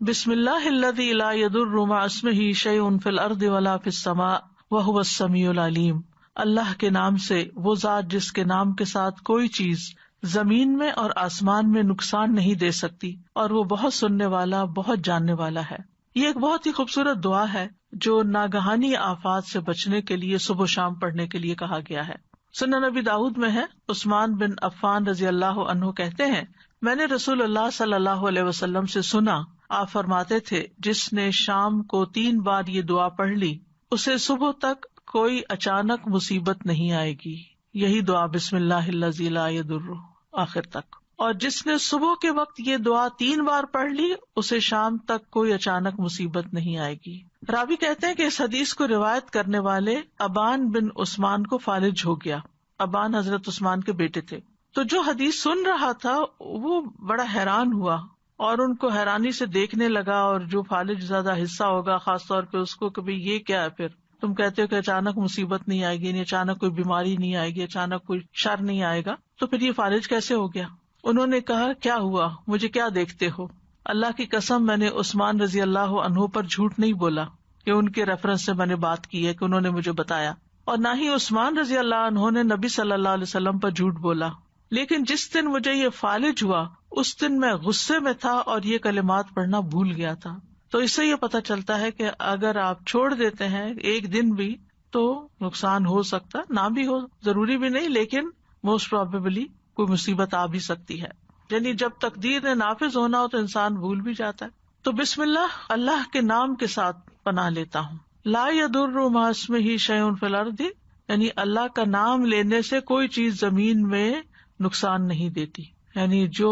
بسم اللہ الذی لا یضر مع اسمہ شیء فی الارض ولا فی السماء وہو السمیع العلیم. اللہ کے نام سے، وہ ذات جس کے نام کے ساتھ کوئی چیز زمین میں اور آسمان میں نقصان نہیں دے سکتی، اور وہ بہت سننے والا، بہت جاننے والا ہے. یہ ایک بہت ہی خوبصورت دعا ہے جو ناگہانی آفات سے بچنے کے لیے صبح و شام پڑھنے کے لیے کہا گیا ہے. سنن نبی داؤد میں ہے، عثمان بن عفان رضی اللہ عنہ کہتے ہیں، میں نے رسول اللہ صلی اللہ علیہ وسلم سے سنا، آپ فرماتے تھے جس نے شام کو 3 بار یہ دعا پڑھ لی اسے صبح تک کوئی اچانک مصیبت نہیں آئے گی. یہی دعا بسم اللہ الذی لا یضر آخر تک. اور جس نے صبح کے وقت یہ دعا 3 بار پڑھ لی اسے شام تک کوئی اچانک مصیبت نہیں آئے گی. راوی کہتے ہیں کہ اس حدیث کو روایت کرنے والے ابان بن عثمان کو فالج ہو گیا. ابان حضرت عثمان کے بیٹے تھے. تو جو حدیث سن رہا تھا وہ بڑا حیران ہوا اور ان کو حیرانی سے دیکھنے لگا، اور جو فالج زیادہ حصہ ہوگا خاص طور پہ اس کو کہ بھئی یہ کیا ہے، پھر تم کہتے ہو کہ اچانک مصیبت نہیں آئے گی، یعنی اچانک کوئی بیماری نہیں آئے گی، اچانک کوئی شر نہیں آئے گا، تو پھر یہ فالج کیسے ہو گیا؟ انہوں نے کہا کیا ہوا، مجھے کیا دیکھتے ہو؟ اللہ کی قسم میں نے عثمان رضی اللہ عنہ پر جھوٹ نہیں بولا کہ ان کے ریفرنس سے میں نے بات کی ہے کہ انہوں نے مجھے بتایا، اور نہ ہی عثمان رضی اللہ عنہ نے نبی صلی اللہ علیہ وسلم پر جھوٹ بولا. لیکن جس دن مجھے یہ فالج ہوا اس دن میں غصے میں تھا اور یہ کلمات پڑھنا بھول گیا تھا. تو اس سے یہ پتہ چلتا ہے کہ اگر آپ چھوڑ دیتے ہیں ایک دن بھی تو نقصان ہو سکتا، نہ بھی ہو، ضروری بھی نہیں، لیکن موسٹ پروبیبلی کوئی مصیبت آ بھی سکتی ہے. یعنی جب تقدیر نے نافذ ہونا ہو تو انسان بھول بھی جاتا ہے. تو بسم اللہ، اللہ کے نام کے ساتھ پناہ لیتا ہوں. لا یضر مع اسمہ شیء فی الارض، یعنی اللہ کا نام لینے سے کوئی چیز زمین میں نقصان نہیں دیتی. یعنی جو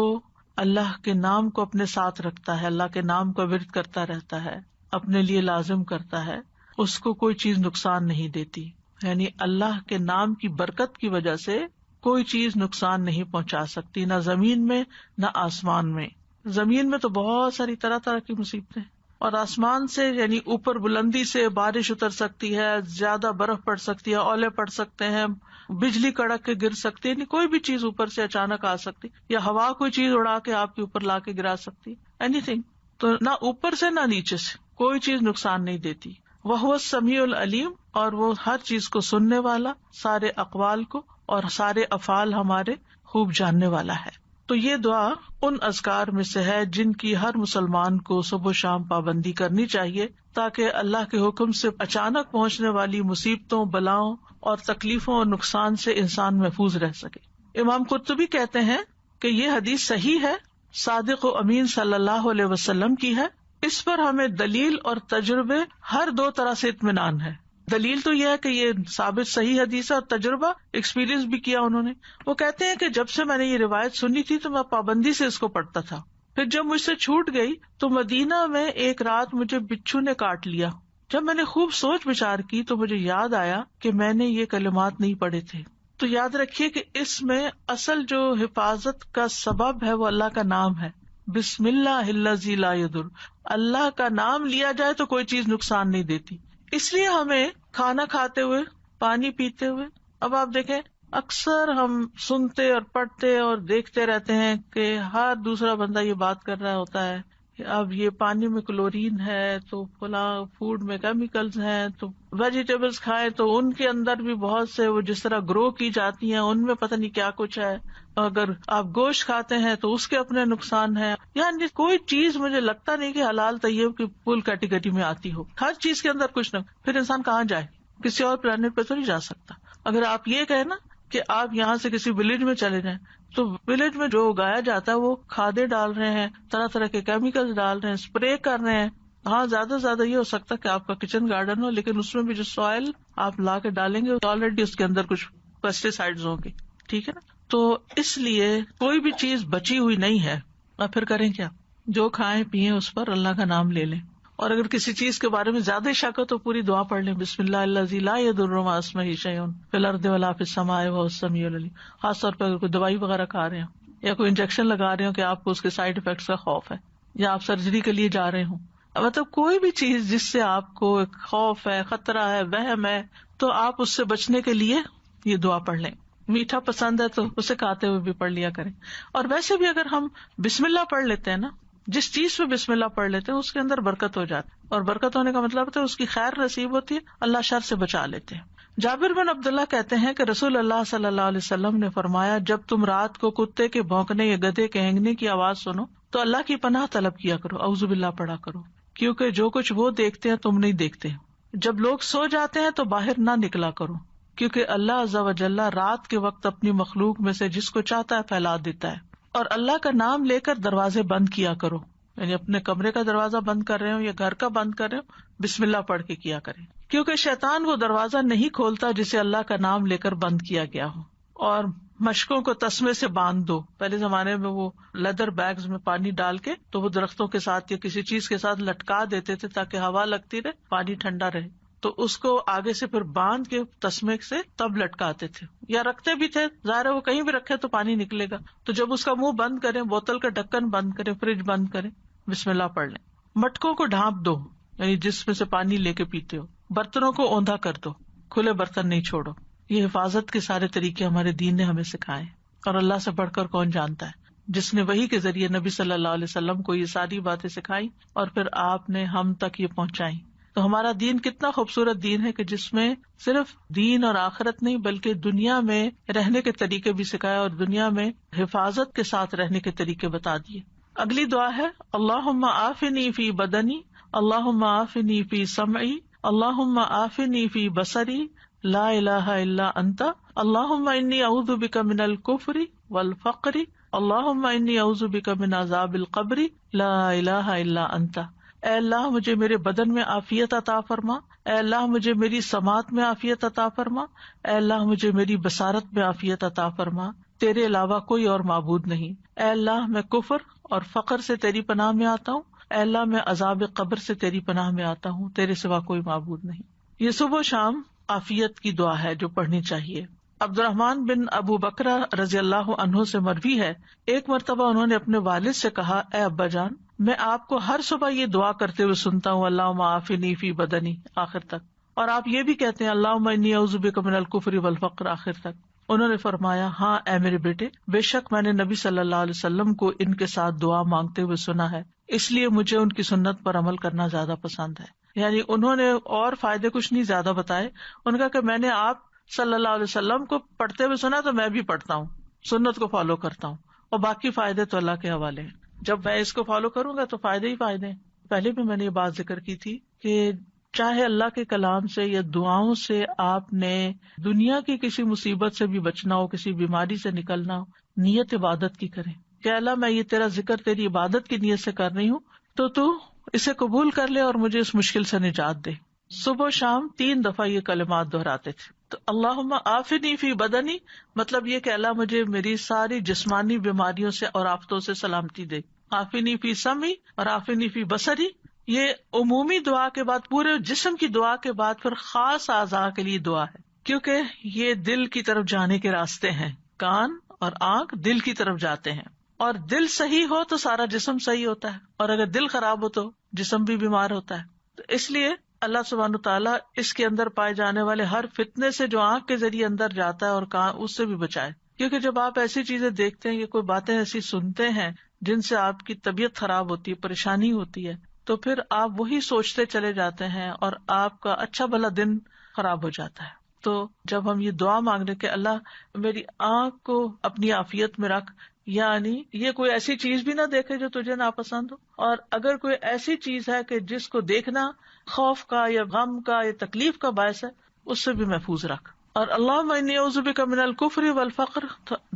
اللہ کے نام کو اپنے ساتھ رکھتا ہے، اللہ کے نام کا ورد کرتا رہتا ہے، اپنے لیے لازم کرتا ہے، اس کو کوئی چیز نقصان نہیں دیتی. یعنی اللہ کے نام کی برکت کی وجہ سے کوئی چیز نقصان نہیں پہنچا سکتی، نہ زمین میں نہ آسمان میں. زمین میں تو بہت ساری طرح طرح کی مصیبتیں، اور آسمان سے یعنی اوپر بلندی سے بارش اتر سکتی ہے، زیادہ برف پڑ سکتی ہے، اولے پڑ سکتے ہیں، بجلی کڑک کے گر سکتی ہے، یعنی کوئی بھی چیز اوپر سے اچانک آ سکتی، یا ہوا کوئی چیز اڑا کے آپ کے اوپر لا کے گرا سکتی، اینی تھنگ. تو نہ اوپر سے نہ نیچے سے کوئی چیز نقصان نہیں دیتی. وہو السمیع العلیم، اور وہ ہر چیز کو سننے والا، سارے اقوال کو اور سارے افعال ہمارے خوب جاننے والا ہے. تو یہ دعا ان اذکار میں سے ہے جن کی ہر مسلمان کو صبح و شام پابندی کرنی چاہیے، تاکہ اللہ کے حکم سے اچانک پہنچنے والی مصیبتوں، بلاؤں اور تکلیفوں اور نقصان سے انسان محفوظ رہ سکے. امام قرطبی کہتے ہیں کہ یہ حدیث صحیح ہے، صادق و امین صلی اللہ علیہ وسلم کی ہے. اس پر ہمیں دلیل اور تجربے ہر 2 طرح سے اطمینان ہے. دلیل تو یہ ہے کہ یہ ثابت صحیح حدیث ہے، اور تجربہ ایکسپیرینس بھی کیا انہوں نے. وہ کہتے ہیں کہ جب سے میں نے یہ روایت سنی تھی تو میں پابندی سے اس کو پڑھتا تھا. پھر جب مجھ سے چھوٹ گئی تو مدینہ میں ایک رات مجھے بچھو نے کاٹ لیا. جب میں نے خوب سوچ بچار کی تو مجھے یاد آیا کہ میں نے یہ کلمات نہیں پڑھے تھے. تو یاد رکھیے کہ اس میں اصل جو حفاظت کا سبب ہے وہ اللہ کا نام ہے. بسم اللہ الذی لا یضر، اللہ کا نام لیا جائے تو کوئی چیز نقصان نہیں دیتی. اس لیے ہمیں کھانا کھاتے ہوئے، پانی پیتے ہوئے، اب آپ دیکھیں اکثر ہم سنتے اور پڑھتے اور دیکھتے رہتے ہیں کہ ہر دوسرا بندہ یہ بات کر رہا ہوتا ہے کہ اب یہ پانی میں کلورین ہے، تو فلاں فوڈ میں کیمیکلز ہیں، تو ویجیٹیبلز کھائیں تو ان کے اندر بھی بہت سے وہ جس طرح گرو کی جاتی ہیں ان میں پتہ نہیں کیا کچھ ہے. اگر آپ گوشت کھاتے ہیں تو اس کے اپنے نقصان ہیں. یعنی کوئی چیز مجھے لگتا نہیں کہ حلال طیب کی فل کیٹیگری میں آتی ہو. ہر چیز کے اندر کچھ نہ، پھر انسان کہاں جائے؟ کسی اور پلانٹ پہ تو نہیں جا سکتا. اگر آپ یہ کہیں نا کہ آپ یہاں سے کسی ولیج میں چلے جائیں تو ولیج میں جو اگایا جاتا ہے وہ کھادیں ڈال رہے ہیں، طرح طرح کے کیمیکل ڈال رہے ہیں، اسپرے کر رہے ہیں. ہاں زیادہ سے زیادہ یہ ہو سکتا ہے کہ آپ کا کچن گارڈن ہو، لیکن اس میں بھی جو سوائل آپ لا کے ڈالیں گے آلریڈی اس کے اندر کچھ پیسٹی سائڈز ہوں گے. ٹھیک ہے نا؟ تو اس لیے کوئی بھی چیز بچی ہوئی نہیں ہے. اور پھر کریں کیا؟ جو کھائیں پیئیں اس پر اللہ کا نام لے لیں. اور اگر کسی چیز کے بارے میں زیادہ شک ہو تو پوری دعا پڑھ لیں، بسم اللہ الذی لا یضر مع اسمہ شیء فی الارض ولا فی السماء وہو السمیع العلیم. خاص طور پہ اگر کوئی دوائی وغیرہ کھا رہے ہیں یا کوئی انجیکشن لگا رہے ہو کہ آپ کو اس کے سائڈ افیکٹس کا خوف ہے، یا آپ سرجری کے لیے جا رہے ہوں، مطلب کوئی بھی چیز جس سے آپ کو ایک خوف ہے، خطرہ ہے، وہم ہے، تو آپ اس سے بچنے کے لیے یہ دعا پڑھ لیں. میٹھا پسند ہے تو اسے کھاتے ہوئے بھی پڑھ لیا کریں. اور ویسے بھی اگر ہم بسم اللہ پڑھ لیتے ہیں نا جس چیز پہ بسم اللہ پڑھ لیتے ہیں اس کے اندر برکت ہو جاتی ہے، اور برکت ہونے کا مطلب ہوتا ہے اس کی خیر نصیب ہوتی ہے، اللہ شر سے بچا لیتے ہیں۔ جابر بن عبداللہ کہتے ہیں کہ رسول اللہ صلی اللہ علیہ وسلم نے فرمایا، جب تم رات کو کتے کے بھونکنے یا گدھے کے ہینگنے کی آواز سنو تو اللہ کی پناہ طلب کیا کرو، اعوذ باللہ پڑھا کرو، کیونکہ جو کچھ وہ دیکھتے ہیں تم نہیں دیکھتے۔ جب لوگ سو جاتے ہیں تو باہر نہ نکلا کرو، کیونکہ اللہ عز و جل رات کے وقت اپنی مخلوق میں سے جس کو چاہتا ہے پھیلا دیتا ہے۔ اور اللہ کا نام لے کر دروازے بند کیا کرو، یعنی اپنے کمرے کا دروازہ بند کر رہے ہو یا گھر کا بند کر رہے ہو، بسم اللہ پڑھ کے کیا کریں، کیونکہ شیطان وہ دروازہ نہیں کھولتا جسے اللہ کا نام لے کر بند کیا گیا ہو۔ اور مشکوں کو تسمے سے باندھ دو، پہلے زمانے میں وہ لیدر بیگز میں پانی ڈال کے تو وہ درختوں کے ساتھ یا کسی چیز کے ساتھ لٹکا دیتے تھے تاکہ ہوا لگتی رہے، پانی ٹھنڈا رہے، تو اس کو آگے سے پھر باندھ کے تسمے سے تب لٹکاتے تھے یا رکھتے بھی تھے، ظاہر ہے وہ کہیں بھی رکھے تو پانی نکلے گا، تو جب اس کا منہ بند کریں، بوتل کا ڈھکن بند کریں، فریج بند کریں، بسم اللہ پڑھ لیں۔ مٹکوں کو ڈھانپ دو، یعنی جس میں سے پانی لے کے پیتے ہو، برتنوں کو اوندا کر دو، کھلے برتن نہیں چھوڑو۔ یہ حفاظت کے سارے طریقے ہمارے دین نے ہمیں سکھائے، اور اللہ سے بڑھ کر کون جانتا ہے، جس نے وحی کے ذریعے نبی صلی اللہ علیہ وسلم کو یہ ساری باتیں سکھائی اور پھر آپ نے ہم تک یہ پہنچائی۔ تو ہمارا دین کتنا خوبصورت دین ہے کہ جس میں صرف دین اور آخرت نہیں بلکہ دنیا میں رہنے کے طریقے بھی سکھائے اور دنیا میں حفاظت کے ساتھ رہنے کے طریقے بتا دیے۔ اگلی دعا ہے اللہم عافنی فی بدنی، اللہم عافنی فی سمعی، اللہم عافنی فی بصری، لا الہ الا انت، اللہم انی اعوذ بک من الکفر والفقر، اللہم انی اعوذ بک من عذاب القبر، لا الہ الا انت۔ اے اللہ مجھے میرے بدن میں عافیت عطا فرما، اے اللہ مجھے میری سماعت میں عافیت عطا فرما، اے اللہ مجھے میری بصارت میں عافیت عطا فرما، تیرے علاوہ کوئی اور معبود نہیں۔ اے اللہ میں کفر اور فقر سے تیری پناہ میں آتا ہوں، اے اللہ میں عذاب قبر سے تیری پناہ میں آتا ہوں، تیرے سوا کوئی معبود نہیں۔ یہ صبح و شام عافیت کی دعا ہے جو پڑھنی چاہیے۔ عبد الرحمن بن ابو بکرہ رضی اللہ عنہ سے مروی ہے، ایک مرتبہ انہوں نے اپنے والد سے کہا، اے ابا جان، میں آپ کو ہر صبح یہ دعا کرتے ہوئے سنتا ہوں، اللہم عافنی فی بدنی آخر تک، اور آپ یہ بھی کہتے ہیں اللہم انی اعوذ بک من الکفر والفقر آخر تک۔ انہوں نے فرمایا، ہاں اے میرے بیٹے، بے شک میں نے نبی صلی اللہ علیہ وسلم کو ان کے ساتھ دعا مانگتے ہوئے سنا ہے، اس لیے مجھے ان کی سنت پر عمل کرنا زیادہ پسند ہے۔ یعنی انہوں نے اور فائدے کچھ نہیں زیادہ بتائے، ان کا کہ میں نے آپ صلی اللہ علیہ وسلم کو پڑھتے ہوئے سنا تو میں بھی پڑھتا ہوں، سنت کو فالو کرتا ہوں، اور باقی فائدے تو اللہ کے حوالے ہیں، جب میں اس کو فالو کروں گا تو فائدے ہی فائدے ہیں۔ پہلے بھی میں نے یہ بات ذکر کی تھی کہ چاہے اللہ کے کلام سے یا دعاؤں سے آپ نے دنیا کی کسی مصیبت سے بھی بچنا ہو، کسی بیماری سے نکلنا ہو، نیت عبادت کی کریں کہ اللہ میں یہ تیرا ذکر تیری عبادت کی نیت سے کر رہی ہوں، تو اسے قبول کر لے اور مجھے اس مشکل سے نجات دے۔ صبح و شام 3 دفعہ یہ کلمات دہراتے تھے۔ تو اللہم عافنی فی بدنی مطلب یہ کہ اللہ مجھے میری ساری جسمانی بیماریوں سے اور آفتوں سے سلامتی دے، عافنی فی سمعی اور عافنی فی بصری، یہ عمومی دعا کے بعد پورے جسم کی دعا کے بعد پھر خاص اعضاء کے لیے دعا ہے، کیونکہ یہ دل کی طرف جانے کے راستے ہیں، کان اور آنکھ دل کی طرف جاتے ہیں، اور دل صحیح ہو تو سارا جسم صحیح ہوتا ہے، اور اگر دل خراب ہو تو جسم بھی بیمار ہوتا ہے۔ تو اس لیے اللہ سبحانہ تعالیٰ اس کے اندر پائے جانے والے ہر فتنے سے جو آنکھ کے ذریعے اندر جاتا ہے اور کان، اس سے بھی بچائے، کیونکہ جب آپ ایسی چیزیں دیکھتے ہیں یا کوئی باتیں ایسی سنتے ہیں جن سے آپ کی طبیعت خراب ہوتی ہے، پریشانی ہوتی ہے، تو پھر آپ وہی سوچتے چلے جاتے ہیں اور آپ کا اچھا بھلا دن خراب ہو جاتا ہے۔ تو جب ہم یہ دعا مانگنے کہ اللہ میری آنکھ کو اپنی عافیت میں رکھ، یعنی یہ کوئی ایسی چیز بھی نہ دیکھے جو تجھے ناپسند ہو، اور اگر کوئی ایسی چیز ہے کہ جس کو دیکھنا خوف کا یا غم کا یا تکلیف کا باعث ہے، اس سے بھی محفوظ رکھ۔ اور اللہم انی اعوذ بک من الکفر والفقر،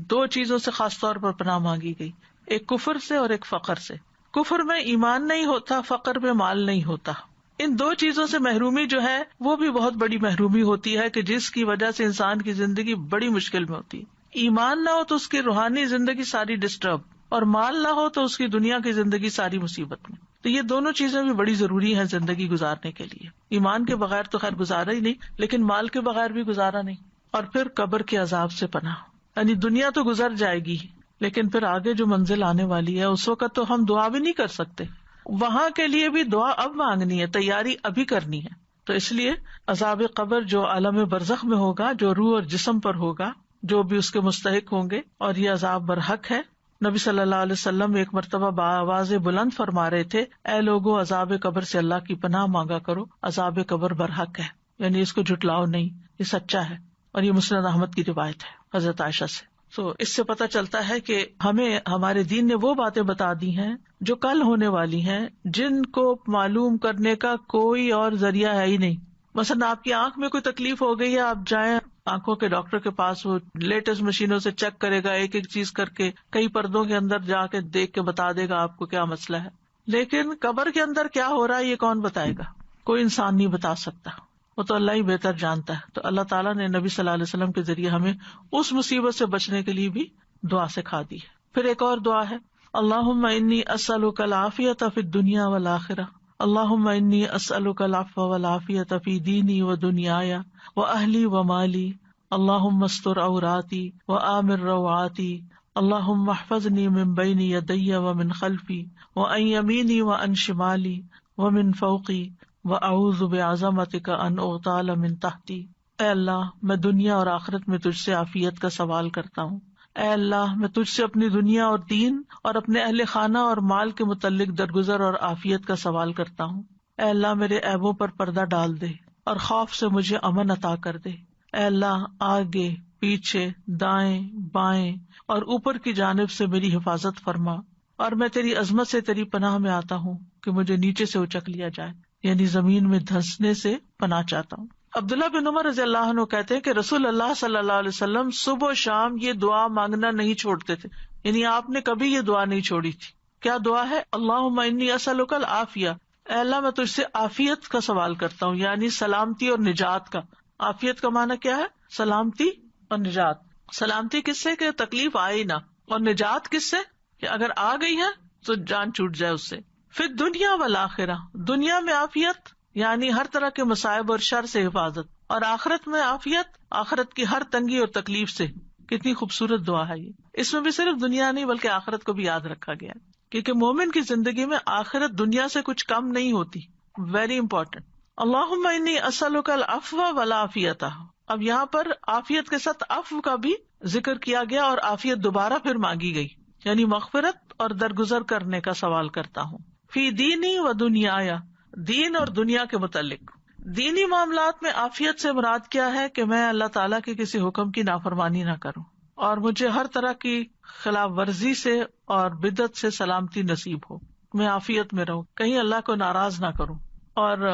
2 چیزوں سے خاص طور پر پناہ مانگی گئی، ایک کفر سے اور ایک فقر سے۔ کفر میں ایمان نہیں ہوتا، فقر میں مال نہیں ہوتا۔ ان 2 چیزوں سے محرومی جو ہے وہ بھی بہت بڑی محرومی ہوتی ہے کہ جس کی وجہ سے انسان کی زندگی بڑی مشکل میں ہوتی ہے۔ ایمان نہ ہو تو اس کی روحانی زندگی ساری ڈسٹرب، اور مال نہ ہو تو اس کی دنیا کی زندگی ساری مصیبت میں۔ تو یہ دونوں چیزیں بھی بڑی ضروری ہیں زندگی گزارنے کے لیے۔ ایمان کے بغیر تو خیر گزارا ہی نہیں، لیکن مال کے بغیر بھی گزارا نہیں۔ اور پھر قبر کے عذاب سے پناہ، یعنی دنیا تو گزر جائے گی لیکن پھر آگے جو منزل آنے والی ہے اس وقت تو ہم دعا بھی نہیں کر سکتے، وہاں کے لیے بھی دعا اب مانگنی ہے، تیاری ابھی کرنی ہے۔ تو اس لیے عذاب قبر جو عالم برزخ میں ہوگا، جو روح اور جسم پر ہوگا، جو بھی اس کے مستحق ہوں گے، اور یہ عذاب برحق ہے، نبی صلی اللہ علیہ وسلم ایک مرتبہ بآواز بلند فرما رہے تھے، اے لوگو عذاب قبر سے اللہ کی پناہ مانگا کرو، عذاب قبر برحق ہے، یعنی اس کو جھٹلاؤ نہیں، یہ سچا ہے. اور یہ مسند احمد کی روایت ہے حضرت عائشہ سے. تو اس سے پتہ چلتا ہے کہ ہمیں ہمارے دین نے وہ باتیں بتا دی ہیں جو کل ہونے والی ہیں، جن کو معلوم کرنے کا کوئی اور ذریعہ ہے ہی نہیں. مثلا آپ کی آنکھ میں کوئی تکلیف ہو گئی ہے، آپ جائیں آنکھوں کے ڈاکٹر کے پاس، وہ لیٹسٹ مشینوں سے چیک کرے گا، ایک ایک چیز کر کے کئی پردوں کے اندر جا کے دیکھ کے بتا دے گا آپ کو کیا مسئلہ ہے. لیکن قبر کے اندر کیا ہو رہا ہے یہ کون بتائے گا؟ کوئی انسان نہیں بتا سکتا، وہ تو اللہ ہی بہتر جانتا ہے. تو اللہ تعالیٰ نے نبی صلی اللہ علیہ وسلم کے ذریعے ہمیں اس مصیبت سے بچنے کے لیے بھی دعا سکھا دی ہے. پھر ایک اور دعا ہے، اللہم انی اسألک العافیۃ فی الدنیا والآخرہ، اللہم انی اسألک العفو والعافیۃ فی دینی و دنیای و اہلی و مالی، اللہم استر عوراتی و آمن روعاتی، اللہم احفظنی من بین یدی و من خلفی و عن یمینی و عن شمالی و من فوقی وَأَعُوذُ بِعَظَمَتِكَ أَنْ أُغْتَالَ مِنْ تَحْتِي. اے اللہ میں دنیا اور آخرت میں تجھ سے عافیت کا سوال کرتا ہوں. اے اللہ میں تجھ سے اپنی دنیا اور دین اور اپنے اہل خانہ اور مال کے متعلق درگزر اور عافیت کا سوال کرتا ہوں. اے اللہ میرے عیبوں پر پردہ ڈال دے اور خوف سے مجھے امن عطا کر دے. اے اللہ آگے پیچھے دائیں بائیں اور اوپر کی جانب سے میری حفاظت فرما، اور میں تیری عظمت سے تیری پناہ میں آتا ہوں کہ مجھے نیچے سے اچک لیا جائے، یعنی زمین میں دھنسنے سے پناہ چاہتا ہوں. عبداللہ بن عمر رضی اللہ عنہ کہتے ہیں کہ رسول اللہ صلی اللہ علیہ وسلم صبح و شام یہ دعا مانگنا نہیں چھوڑتے تھے، یعنی آپ نے کبھی یہ دعا نہیں چھوڑی تھی. کیا دعا ہے؟ اللہم انی اسألک العافیہ، اے اللہ میں تجھ سے عافیت کا سوال کرتا ہوں، یعنی سلامتی اور نجات کا. عافیت کا معنی کیا ہے؟ سلامتی اور نجات. سلامتی کس سے کہ تکلیف آئے نہ، اور نجات کس سے کہ اگر آ گئی ہے تو جان چھوٹ جائے اس سے. پھر دنیا والآخرہ، دنیا میں عافیت یعنی ہر طرح کے مصائب اور شر سے حفاظت، اور آخرت میں عافیت آخرت کی ہر تنگی اور تکلیف سے. کتنی خوبصورت دعا ہے یہ. اس میں بھی صرف دنیا نہیں بلکہ آخرت کو بھی یاد رکھا گیا، کیونکہ مومن کی زندگی میں آخرت دنیا سے کچھ کم نہیں ہوتی. Very important. اللہم انی اسألک العفو والعافیۃ. اب یہاں پر عافیت کے ساتھ عفو کا بھی ذکر کیا گیا اور عافیت دوبارہ پھر مانگی گئی، یعنی مغفرت اور درگزر کرنے کا سوال کرتا ہوں. فی دینی و دنیایا، دین اور دنیا کے متعلق. دینی معاملات میں عافیت سے مراد کیا ہے کہ میں اللہ تعالیٰ کے کسی حکم کی نافرمانی نہ کروں، اور مجھے ہر طرح کی خلاف ورزی سے اور بدعت سے سلامتی نصیب ہو، میں عافیت میں رہوں، کہیں اللہ کو ناراض نہ کروں. اور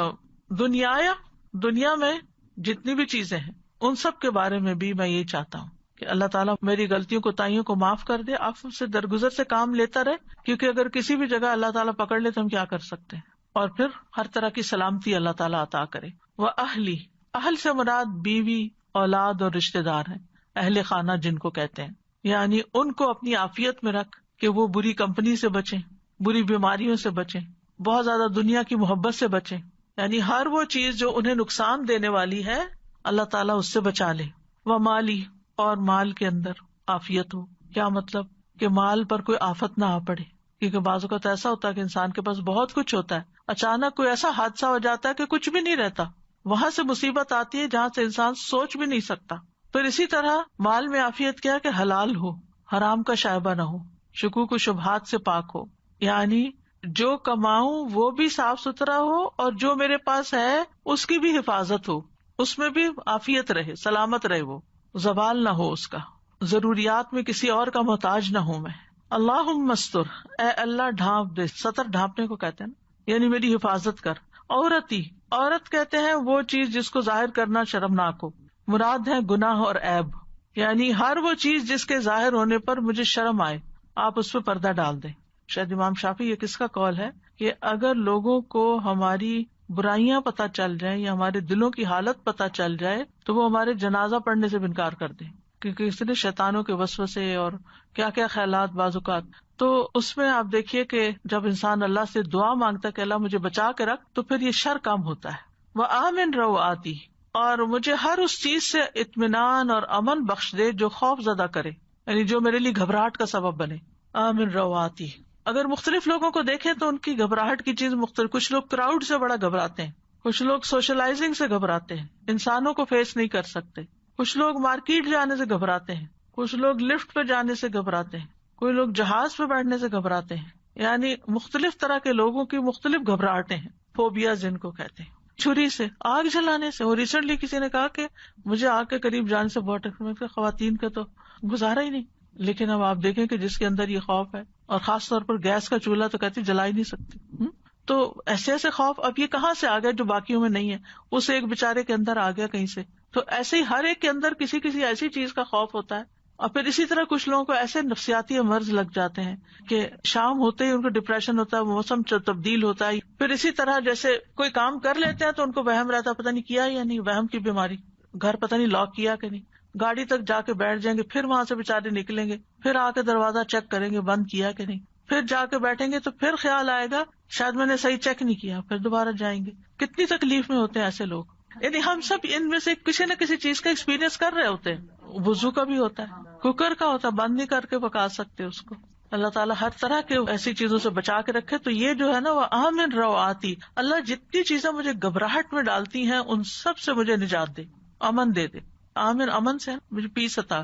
دنیایا، دنیا میں جتنی بھی چیزیں ہیں ان سب کے بارے میں بھی میں یہ چاہتا ہوں کہ اللہ تعالیٰ میری غلطیوں کوتاہیوں کو معاف کر دے، عفو سے درگزر سے کام لیتا رہے، کیونکہ اگر کسی بھی جگہ اللہ تعالیٰ پکڑ لے تو ہم کیا کر سکتے ہیں. اور پھر ہر طرح کی سلامتی اللہ تعالیٰ عطا کرے. وہ اہلی، اہل سے مراد بیوی، اولاد اور رشتے دار ہیں، اہل خانہ جن کو کہتے ہیں، یعنی ان کو اپنی عافیت میں رکھ کہ وہ بری کمپنی سے بچیں، بری بیماریوں سے بچیں، بہت زیادہ دنیا کی محبت سے بچیں، یعنی ہر وہ چیز جو انہیں نقصان دینے والی ہے اللہ تعالیٰ اس سے بچا لے. وہ مالی، اور مال کے اندر عافیت ہو. کیا مطلب؟ کہ مال پر کوئی آفت نہ آ پڑے، کیونکہ بعض اوقات ایسا ہوتا ہے کہ انسان کے پاس بہت کچھ ہوتا ہے، اچانک کوئی ایسا حادثہ ہو جاتا ہے کہ کچھ بھی نہیں رہتا، وہاں سے مصیبت آتی ہے جہاں سے انسان سوچ بھی نہیں سکتا. پھر اسی طرح مال میں عافیت کیا کہ حلال ہو، حرام کا شائبہ نہ ہو، شکوک و شبہات سے پاک ہو، یعنی جو کماؤں وہ بھی صاف ستھرا ہو اور جو میرے پاس ہے اس کی بھی حفاظت ہو، اس میں بھی عافیت رہے، سلامت رہے، وہ زوال نہ ہو اس کا، ضروریات میں کسی اور کا محتاج نہ ہوں میں. اللہم استر، اے اللہ ڈھانپ دے، سطر ڈھانپنے کو کہتے ہیں نا، یعنی میری حفاظت کر. عورتی، عورت کہتے ہیں وہ چیز جس کو ظاہر کرنا شرمناک ہو، مراد ہے گناہ اور عیب، یعنی ہر وہ چیز جس کے ظاہر ہونے پر مجھے شرم آئے آپ اس پہ پردہ ڈال دیں. شاید امام شافعی یہ کس کا قول ہے کہ اگر لوگوں کو ہماری برائیاں پتہ چل جائیں یا ہمارے دلوں کی حالت پتہ چل جائے تو وہ ہمارے جنازہ پڑھنے سے انکار کر دیں، کیونکہ اس نے شیطانوں کے وسوسے اور کیا کیا خیالات بعض اوقات. تو اس میں آپ دیکھیے کہ جب انسان اللہ سے دعا مانگتا ہے کہ اللہ مجھے بچا کے رکھ، تو پھر یہ شر کم ہوتا ہے. وہ آمن رو آتی، اور مجھے ہر اس چیز سے اطمینان اور امن بخش دے جو خوف زدہ کرے، یعنی جو میرے لیے گھبراہٹ کا سبب بنے. آمن رو آتی. اگر مختلف لوگوں کو دیکھیں تو ان کی گھبراہٹ کی چیز مختلف، کچھ لوگ کراؤڈ سے بڑا گھبراتے ہیں، کچھ لوگ سوشلائزنگ سے گھبراتے ہیں، انسانوں کو فیس نہیں کر سکتے، کچھ لوگ مارکیٹ جانے سے گھبراتے ہیں، کچھ لوگ لفٹ پہ جانے سے گھبراتے ہیں، کوئی لوگ جہاز پہ بیٹھنے سے گھبراتے ہیں. یعنی مختلف طرح کے لوگوں کی مختلف گھبراہٹیں ہیں، فوبیا جن کو کہتے ہیں. چھری سے، آگ جلانے سے. اور ریسنٹلی کسی نے کہا کہ مجھے آگ کے قریب جانے سے بہت ڈر، خواتین کا تو گزارا ہی نہیں. لیکن اب آپ دیکھیں کہ جس کے اندر یہ خوف ہے، اور خاص طور پر گیس کا چولہا تو کہتی جلا ہی نہیں سکتی. تو ایسے ایسے خوف اب یہ کہاں سے آ گئے جو باقیوں میں نہیں ہے، اس ایک بےچارے کے اندر آ گیا کہیں سے. تو ایسے ہی ہر ایک کے اندر کسی کسی ایسی چیز کا خوف ہوتا ہے. اور پھر اسی طرح کچھ لوگوں کو ایسے نفسیاتی مرض لگ جاتے ہیں کہ شام ہوتے ہی ان کو ڈپریشن ہوتا ہے، موسم تبدیل ہوتا ہے. پھر اسی طرح جیسے کوئی کام کر لیتے ہیں تو ان کو وہم رہتا ہے پتہ نہیں کیا یا نہیں، وہم کی بیماری. گھر پتہ نہیں لاک کیا کہ نہیں، گاڑی تک جا کے بیٹھ جائیں گے، پھر وہاں سے بےچارے نکلیں گے، پھر آ کے دروازہ چیک کریں گے بند کیا کہ نہیں، پھر جا کے بیٹھیں گے تو پھر خیال آئے گا شاید میں نے صحیح چیک نہیں کیا، پھر دوبارہ جائیں گے. کتنی تکلیف میں ہوتے ہیں ایسے لوگ. یعنی ہم سب ان میں سے کسی نہ کسی چیز کا ایکسپیرئنس کر رہے ہوتے ہیں. وضو کا بھی ہوتا ہے، کوکر کا ہوتا ہے، بند نہیں کر کے پکا سکتے اس کو. اللہ تعالیٰ ہر طرح کے ایسی چیزوں سے بچا کے رکھے. تو یہ جو ہے نا وہ آمن رواتی، اللہ جتنی چیزیں مجھے گھبراہٹ میں ڈالتی ہیں ان سب سے مجھے نجات دے، امن دے دے. آمن امن سے مجھے پیس عطا،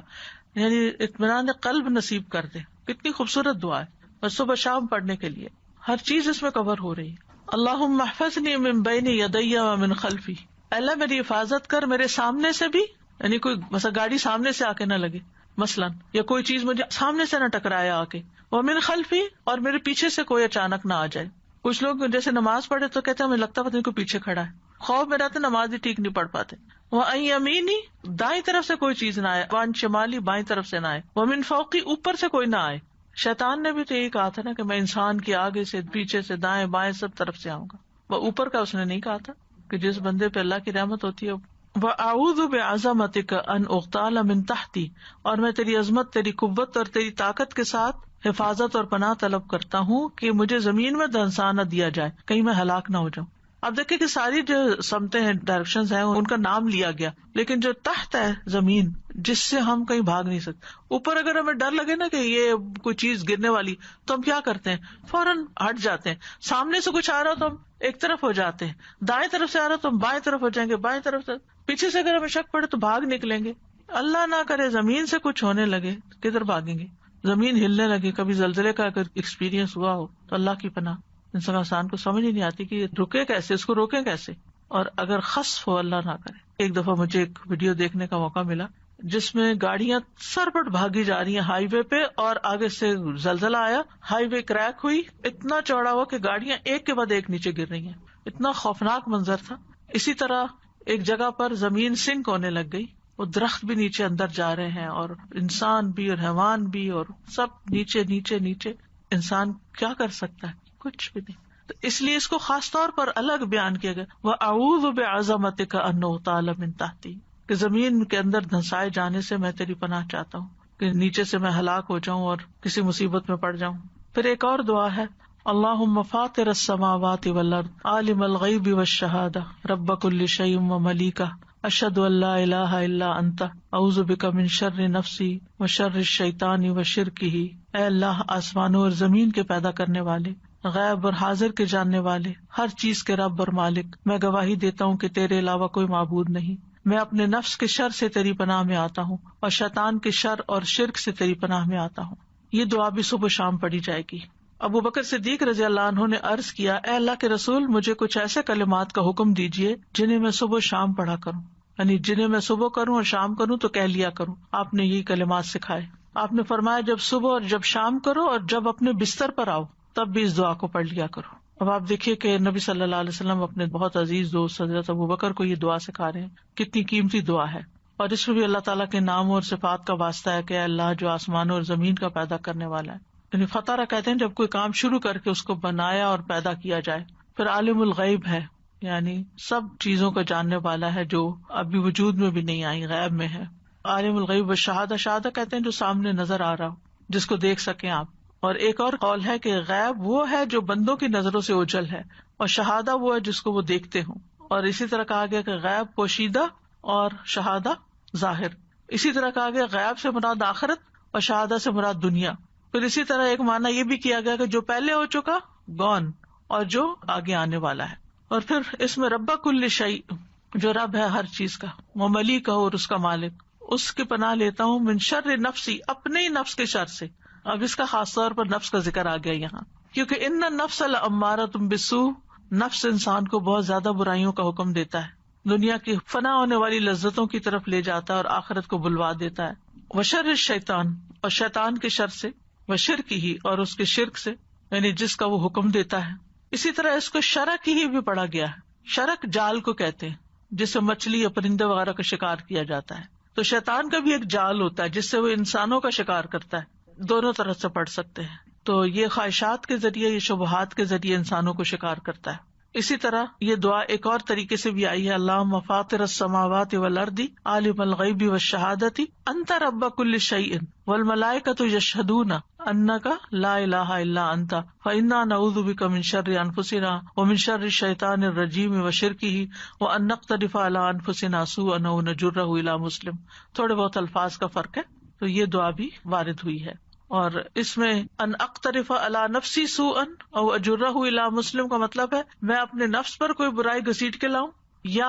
یعنی اطمینان قلب نصیب کر دے. کتنی خوبصورت دعا ہے، اور صبح شام پڑھنے کے لیے ہر چیز اس میں کور ہو رہی ہے. اللہم احفظنی من بین یدی ومن خلفی، اللہ میری حفاظت کر میرے سامنے سے بھی، یعنی کوئی مثلا گاڑی سامنے سے آ کے نہ لگے مثلاً، یا کوئی چیز مجھے سامنے سے نہ ٹکرائے آ کے. ومن خلفی، اور میرے پیچھے سے کوئی اچانک نہ آ جائے. کچھ لوگ جیسے نماز پڑھے تو کہتے ہیں ہمیں لگتا پتہ نہیں کوئی پیچھے کھڑا ہے، خوف میں رہتے نماز ہی ٹھیک نہیں پڑھ پاتے. وَعَنْ یمینی، دائیں طرف سے کوئی چیز نہ آئے. وَعَنْ شمالی، بائیں طرف سے نہ آئے. وَمِنْ فَوْقی، اوپر سے کوئی نہ آئے. شیطان نے بھی تو یہی کہا تھا نا کہ میں انسان کے آگے سے، پیچھے سے، دائیں بائیں سب طرف سے آؤں گا. وہ اوپر کا اس نے نہیں کہا تھا کہ جس بندے پہ اللہ کی رحمت ہوتی ہے. وَأَعُوذُ بِعَظَمَتِكَ أَنْ أُغْتَالَ مِنْ تَحْتِي، اور میں تیری عظمت، تیری قوت اور تیری طاقت کے ساتھ حفاظت اور پناہ طلب کرتا ہوں کہ مجھے زمین میں دھنسا نہ دیا جائے، کہیں میں ہلاک نہ ہو جاؤں. اب دیکھیں کہ ساری جو سمتیں ہیں، ڈائریکشنز ہیں، ان کا نام لیا گیا، لیکن جو تحت ہے زمین جس سے ہم کہیں بھاگ نہیں سکتے. اوپر اگر ہمیں ڈر لگے نا کہ یہ کوئی چیز گرنے والی، تو ہم کیا کرتے ہیں، فوراً ہٹ جاتے ہیں. سامنے سے کچھ آ رہا ہو تو ہم ایک طرف ہو جاتے ہیں، دائیں طرف سے آ رہا تو ہم بائیں طرف ہو جائیں گے، بائیں طرف سے. پیچھے سے اگر ہمیں شک پڑے تو بھاگ نکلیں گے. اللہ نہ کرے زمین سے کچھ ہونے لگے کدھر بھاگیں گے؟ زمین ہلنے لگے، کبھی زلزلے کا اگر ایکسپیرئنس ہوا ہو تو اللہ کی پناہ. انسان کو سمجھ ہی نہیں آتی کہ یہ رکے کیسے، اس کو روکے کیسے. اور اگر خسف ہو، اللہ نہ کرے. ایک دفعہ مجھے ایک ویڈیو دیکھنے کا موقع ملا جس میں گاڑیاں سرپٹ بھاگی جا رہی ہیں ہائی وے پہ، اور آگے سے زلزلہ آیا، ہائی وے کریک ہوئی، اتنا چوڑا ہوا کہ گاڑیاں ایک کے بعد ایک نیچے گر رہی ہیں. اتنا خوفناک منظر تھا. اسی طرح ایک جگہ پر زمین سنک ہونے لگ گئی، وہ درخت بھی نیچے اندر جا رہے ہیں، اور انسان بھی اور حیوان بھی، اور سب نیچے نیچے نیچے. انسان کیا کر سکتا ہے؟ کچھ بھی نہیں. تو اس لیے اس کو خاص طور پر الگ بیان کیا گیا، وَأَعُوذُ بِعَظَمَتِكَ أَنْ أُغْتَالَ مِنْ تَحْتِي، کہ زمین کے اندر دھنسائے جانے سے میں تیری پناہ چاہتا ہوں کہ نیچے سے میں ہلاک ہو جاؤں اور کسی مصیبت میں پڑ جاؤں. پھر ایک اور دعا ہے، اللہم فاطر السماوات والارض عالم الغیب والشہادہ رب کل شیء وملیکہ اشہد ان لا الہ الا انت اعوذ بک من شر نفسی وشر الشیطان وشرکہ. اے اللہ، آسمانوں اور زمین کے پیدا کرنے والے، غیب اور حاضر کے جاننے والے، ہر چیز کے رب اور مالک، میں گواہی دیتا ہوں کہ تیرے علاوہ کوئی معبود نہیں. میں اپنے نفس کے شر سے تیری پناہ میں آتا ہوں، اور شیطان کے شر اور شرک سے تیری پناہ میں آتا ہوں. یہ دعا بھی صبح شام پڑھی جائے گی. ابو بکر صدیق رضی اللہ عنہ نے عرض کیا، اے اللہ کے رسول، مجھے کچھ ایسے کلمات کا حکم دیجیے جنہیں میں صبح شام پڑھا کروں، یعنی جنہیں میں صبح کروں اور شام کروں تو کہہ لیا کروں. آپ نے یہی کلمات سکھائے. آپ نے فرمایا جب صبح اور جب شام کرو، اور جب اپنے بستر پر آؤ تب بھی اس دعا کو پڑھ لیا کرو. اب آپ دیکھیے کہ نبی صلی اللہ علیہ وسلم اپنے بہت عزیز دوست حضرت ابو بکر کو یہ دعا سکھا رہے ہیں. کتنی قیمتی دعا ہے، اور اس میں بھی اللہ تعالیٰ کے نام اور صفات کا واسطہ ہے کہ اے اللہ جو آسمانوں اور زمین کا پیدا کرنے والا ہے. یعنی فطرہ کہتے ہیں جب کوئی کام شروع کر کے اس کو بنایا اور پیدا کیا جائے. پھر عالم الغیب ہے، یعنی سب چیزوں کا جاننے والا ہے جو ابھی وجود میں بھی نہیں آئی، غیب میں ہے. عالم الغیب والشہادہ، شہادہ کہتے ہیں جو سامنے نظر آ رہا ہو، جس کو دیکھ سکیں آپ. اور ایک اور قول ہے کہ غیب وہ ہے جو بندوں کی نظروں سے اوجھل ہے، اور شہادہ وہ ہے جس کو وہ دیکھتے ہوں. اور اسی طرح کہا گیا کہ غیب پوشیدہ اور شہادہ ظاہر. اسی طرح کہا گیا غیب سے مراد آخرت اور شہادہ سے مراد دنیا. پھر اسی طرح ایک معنی یہ بھی کیا گیا کہ جو پہلے ہو چکا گون، اور جو آگے آنے والا ہے. اور پھر اس میں رب کل شیء، جو رب ہے ہر چیز کا، وہ ملیک اور اس کا مالک، اس کی پناہ لیتا ہوں من شر نفسی، اپنے ہی نفس کے شر سے. اب اس کا خاص طور پر نفس کا ذکر آ گیا یہاں، کیونکہ ان النفس لامارۃ بالسوء، نفس انسان کو بہت زیادہ برائیوں کا حکم دیتا ہے، دنیا کی فنا ہونے والی لذتوں کی طرف لے جاتا ہے اور آخرت کو بلوا دیتا ہے۔ وشر الشیطان، اور شیطان کے شر سے، وشرک ہی، اور اس کے شرک سے، یعنی جس کا وہ حکم دیتا ہے۔ اسی طرح اس کو شرک ہی بھی پڑھا گیا ہے، شرک جال کو کہتے ہیں جس سے مچھلی یا پرندے وغیرہ کا شکار کیا جاتا ہے، تو شیطان کا بھی ایک جال ہوتا ہے جس سے وہ انسانوں کا شکار کرتا ہے، دونوں طرح سے پڑھ سکتے ہیں۔ تو یہ خواہشات کے ذریعے، یہ شبہات کے ذریعے انسانوں کو شکار کرتا ہے۔ اسی طرح یہ دعا ایک اور طریقے سے بھی آئی ہے، اللہم فاطر السماوات والارض عالم الغیب والشہادۃ انت رب کل شیء والملائکۃ یشہدون انک لا الہ الا انت فانا نعوذ بک من شر انفسنا ومن شر الشیطان الرجیم وشرکہ وان نقترف علی انفسنا سوءا او نجرہ الی مسلم۔ تھوڑے بہت الفاظ کا فرق ہے، تو یہ دعا بھی وارد ہوئی ہے۔ اور اس میں ان اقترف علی نفسی سوءا او اجرہ الی مسلم کا مطلب ہے میں اپنے نفس پر کوئی برائی گھسیٹ کے لاؤں یا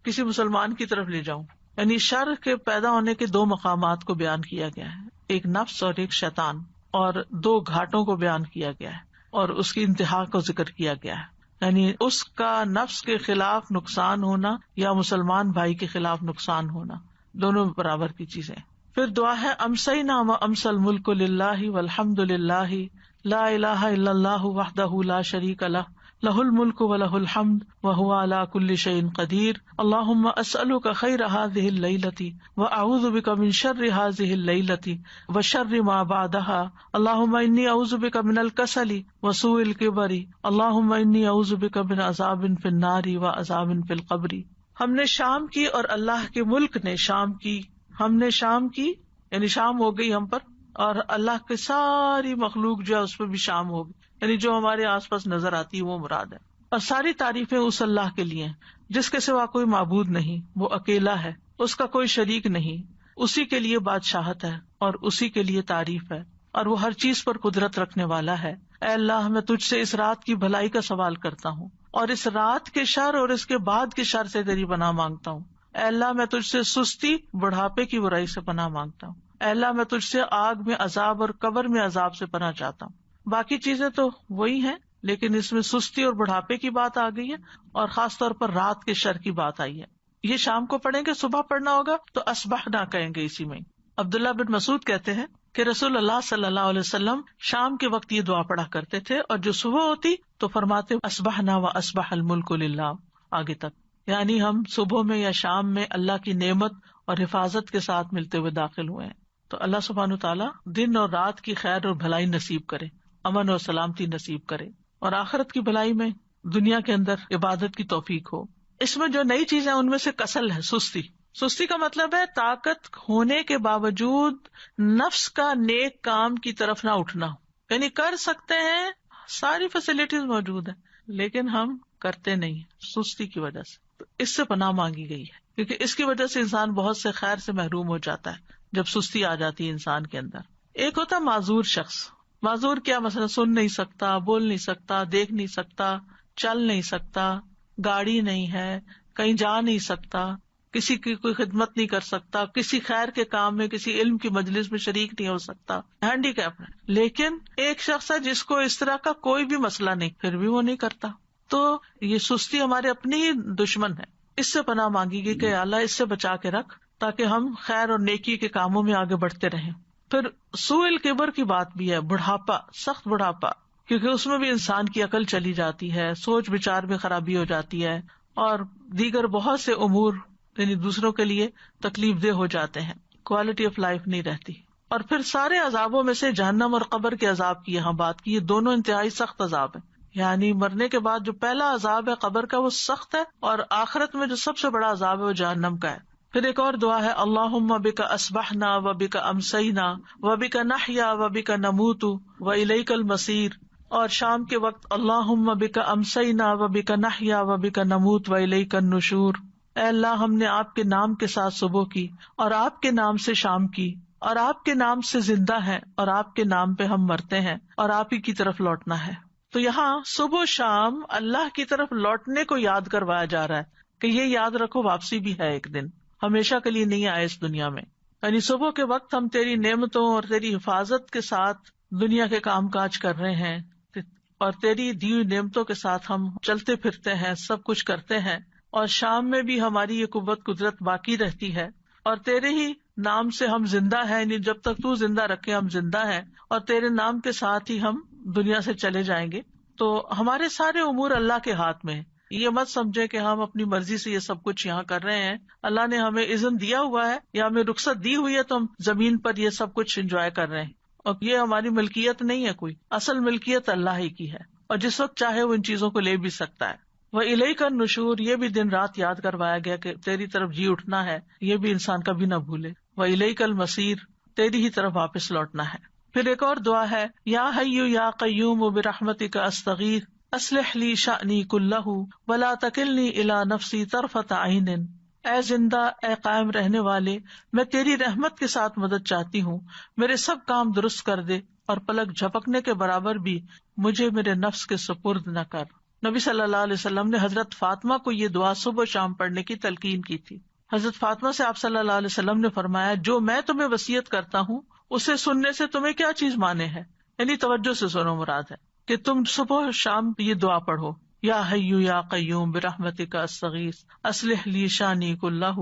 کسی مسلمان کی طرف لے جاؤں، یعنی شر کے پیدا ہونے کے دو مقامات کو بیان کیا گیا ہے، ایک نفس اور ایک شیطان، اور دو گھاٹوں کو بیان کیا گیا ہے اور اس کی انتہا کو ذکر کیا گیا ہے، یعنی اس کا نفس کے خلاف نقصان ہونا یا مسلمان بھائی کے خلاف نقصان ہونا، دونوں برابر کی چیزیں۔ پھر دعا ہے امسینا و امسى الملک للہ والحمد للہ لا الہ الا اللہ وحدہ لا شریک لہ لہ الملک ولہ الحمد وہو علی کل شیء قدیر اللہم اسألک خیر ہذہ اللیلۃ واعوذ بک من شر ہذہ اللیلۃ وشر ما بعدها اللہم انی اعوذ بک من الکسل وسوء الکبر اللہم انی اعوذ بک من عذاب فی النار وعذاب فی القبر۔ ہم نے شام کی اور اللہ کے ملک نے شام کی، ہم نے شام کی یعنی شام ہو گئی ہم پر، اور اللہ کی ساری مخلوق جو ہے اس پہ بھی شام ہوگی، یعنی جو ہمارے آس پاس نظر آتی ہے وہ مراد ہے۔ اور ساری تعریفیں اس اللہ کے لیے ہیں جس کے سوا کوئی معبود نہیں، وہ اکیلا ہے، اس کا کوئی شریک نہیں، اسی کے لیے بادشاہت ہے اور اسی کے لیے تعریف ہے، اور وہ ہر چیز پر قدرت رکھنے والا ہے۔ اے اللہ، میں تجھ سے اس رات کی بھلائی کا سوال کرتا ہوں اور اس رات کے شر اور اس کے بعد کے شر سے تیری پناہ مانگتا ہوں۔ اے اللہ، میں تجھ سے سستی، بڑھاپے کی برائی سے پناہ مانگتا ہوں۔ اے اللہ، میں تجھ سے آگ میں عذاب اور قبر میں عذاب سے پناہ چاہتا ہوں۔ باقی چیزیں تو وہی ہیں، لیکن اس میں سستی اور بڑھاپے کی بات آ گئی ہے، اور خاص طور پر رات کے شر کی بات آئی ہے۔ یہ شام کو پڑھیں گے، صبح پڑھنا ہوگا تو اصبحنا کہیں گے اسی میں۔ عبداللہ بن مسعود کہتے ہیں کہ رسول اللہ صلی اللہ علیہ وسلم شام کے وقت یہ دعا پڑھا کرتے تھے، اور جو صبح ہوتی تو فرماتے اصبحنا و اصبح الملک للہ آگے تک، یعنی ہم صبح میں یا شام میں اللہ کی نعمت اور حفاظت کے ساتھ ملتے ہوئے داخل ہوئے ہیں۔ تو اللہ سبحانہ تعالیٰ دن اور رات کی خیر اور بھلائی نصیب کرے، امن اور سلامتی نصیب کرے، اور آخرت کی بھلائی میں دنیا کے اندر عبادت کی توفیق ہو۔ اس میں جو نئی چیزیں ان میں سے کسل ہے، سستی۔ سستی کا مطلب ہے طاقت ہونے کے باوجود نفس کا نیک کام کی طرف نہ اٹھنا، یعنی کر سکتے ہیں، ساری فیسلٹیز موجود ہیں لیکن ہم کرتے نہیں، سستی کی وجہ سے۔ تو اس سے پناہ مانگی گئی ہے، کیونکہ اس کی وجہ سے انسان بہت سے خیر سے محروم ہو جاتا ہے جب سستی آ جاتی ہے انسان کے اندر۔ ایک ہوتا ہے معذور شخص۔ معذور کیا؟ مثلا سن نہیں سکتا، بول نہیں سکتا، دیکھ نہیں سکتا، چل نہیں سکتا، گاڑی نہیں ہے، کہیں جا نہیں سکتا، کسی کی کوئی خدمت نہیں کر سکتا، کسی خیر کے کام میں، کسی علم کی مجلس میں شریک نہیں ہو سکتا، ہینڈی کیپ ہے۔ لیکن ایک شخص ہے جس کو اس طرح کا کوئی بھی مسئلہ نہیں، پھر بھی وہ نہیں کرتا۔ تو یہ سستی ہمارے اپنی ہی دشمن ہے۔ اس سے پناہ مانگی گئی کہ اللہ اس سے بچا کے رکھ تاکہ ہم خیر اور نیکی کے کاموں میں آگے بڑھتے رہیں۔ پھر سوء الکبر کی بات بھی ہے، بڑھاپا، سخت بڑھاپا، کیونکہ اس میں بھی انسان کی عقل چلی جاتی ہے، سوچ بچار میں خرابی ہو جاتی ہے، اور دیگر بہت سے امور یعنی دوسروں کے لیے تکلیف دہ ہو جاتے ہیں، کوالٹی آف لائف نہیں رہتی۔ اور پھر سارے عذابوں میں سے جہنم اور قبر کے عذاب کی یہاں بات کی، یہ دونوں انتہائی سخت عذاب ہیں، یعنی مرنے کے بعد جو پہلا عذاب ہے قبر کا وہ سخت ہے، اور آخرت میں جو سب سے بڑا عذاب ہے وہ جہنم کا ہے۔ پھر ایک اور دعا ہے اللہم بک اصبحنا و بک امسینا و بک نحیا و بک نموت و الیک المصیر، اور شام کے وقت اللہم بک امسینا و بک نحیا و بک نموت و الیک النشور، اے اللہ ہم نے آپ کے نام کے ساتھ صبح کی اور آپ کے نام سے شام کی، اور آپ کے نام سے زندہ ہیں اور آپ کے نام پہ ہم مرتے ہیں اور آپ ہی کی طرف لوٹنا ہے۔ تو یہاں صبح شام اللہ کی طرف لوٹنے کو یاد کروایا جا رہا ہے کہ یہ یاد رکھو واپسی بھی ہے ایک دن، ہمیشہ کے لیے نہیں آئے اس دنیا میں۔ یعنی صبح کے وقت ہم تیری نعمتوں اور تیری حفاظت کے ساتھ دنیا کے کام کاج کر رہے ہیں اور تیری دی ہوئی نعمتوں کے ساتھ ہم چلتے پھرتے ہیں، سب کچھ کرتے ہیں، اور شام میں بھی ہماری یہ قوت قدرت باقی رہتی ہے، اور تیرے ہی نام سے ہم زندہ ہیں، یعنی جب تک تو زندہ رکھے ہم زندہ ہیں، اور تیرے نام کے ساتھ ہی ہم دنیا سے چلے جائیں گے. تو ہمارے سارے امور اللہ کے ہاتھ میں ہیں. یہ مت سمجھے کہ ہم اپنی مرضی سے یہ سب کچھ یہاں کر رہے ہیں. اللہ نے ہمیں اذن دیا ہوا ہے یا ہمیں رخصت دی ہوئی ہے تو ہم زمین پر یہ سب کچھ انجوائے کر رہے ہیں، اور یہ ہماری ملکیت نہیں ہے، کوئی اصل ملکیت اللہ ہی کی ہے، اور جس وقت چاہے وہ ان چیزوں کو لے بھی سکتا ہے. وَإِلَيْكَ النُّشُورُ، یہ بھی دن رات یاد کروایا گیا کہ تیری طرف جی اٹھنا ہے، یہ بھی انسان کبھی نہ بھولے. وَإِلَيْكَ الْمَصِيرُ، تیری ہی طرف واپس لوٹنا ہے. پھر ایک اور دعا ہے، یا حیّ یا قیوم برحمتک استغیث اصلح لی شأنی کلہ ولا تکلنی الی نفسی طرفۃ عین. اے زندہ، اے قائم رہنے والے، میں تیری رحمت کے ساتھ مدد چاہتی ہوں، میرے سب کام درست کر دے اور پلک جھپکنے کے برابر بھی مجھے میرے نفس کے سپرد نہ کر. نبی صلی اللہ علیہ وسلم نے حضرت فاطمہ کو یہ دعا صبح و شام پڑھنے کی تلقین کی تھی. حضرت فاطمہ سے آپ صلی اللہ علیہ وسلم نے فرمایا، جو میں تمہیں وصیت کرتا ہوں اسے سننے سے تمہیں کیا چیز مانے ہے، یعنی توجہ سے سنو، مراد ہے کہ تم صبح و شام یہ دعا پڑھو، یا حیّ یا قیوم برحمتک استغیث اصلح لی شانی کلہ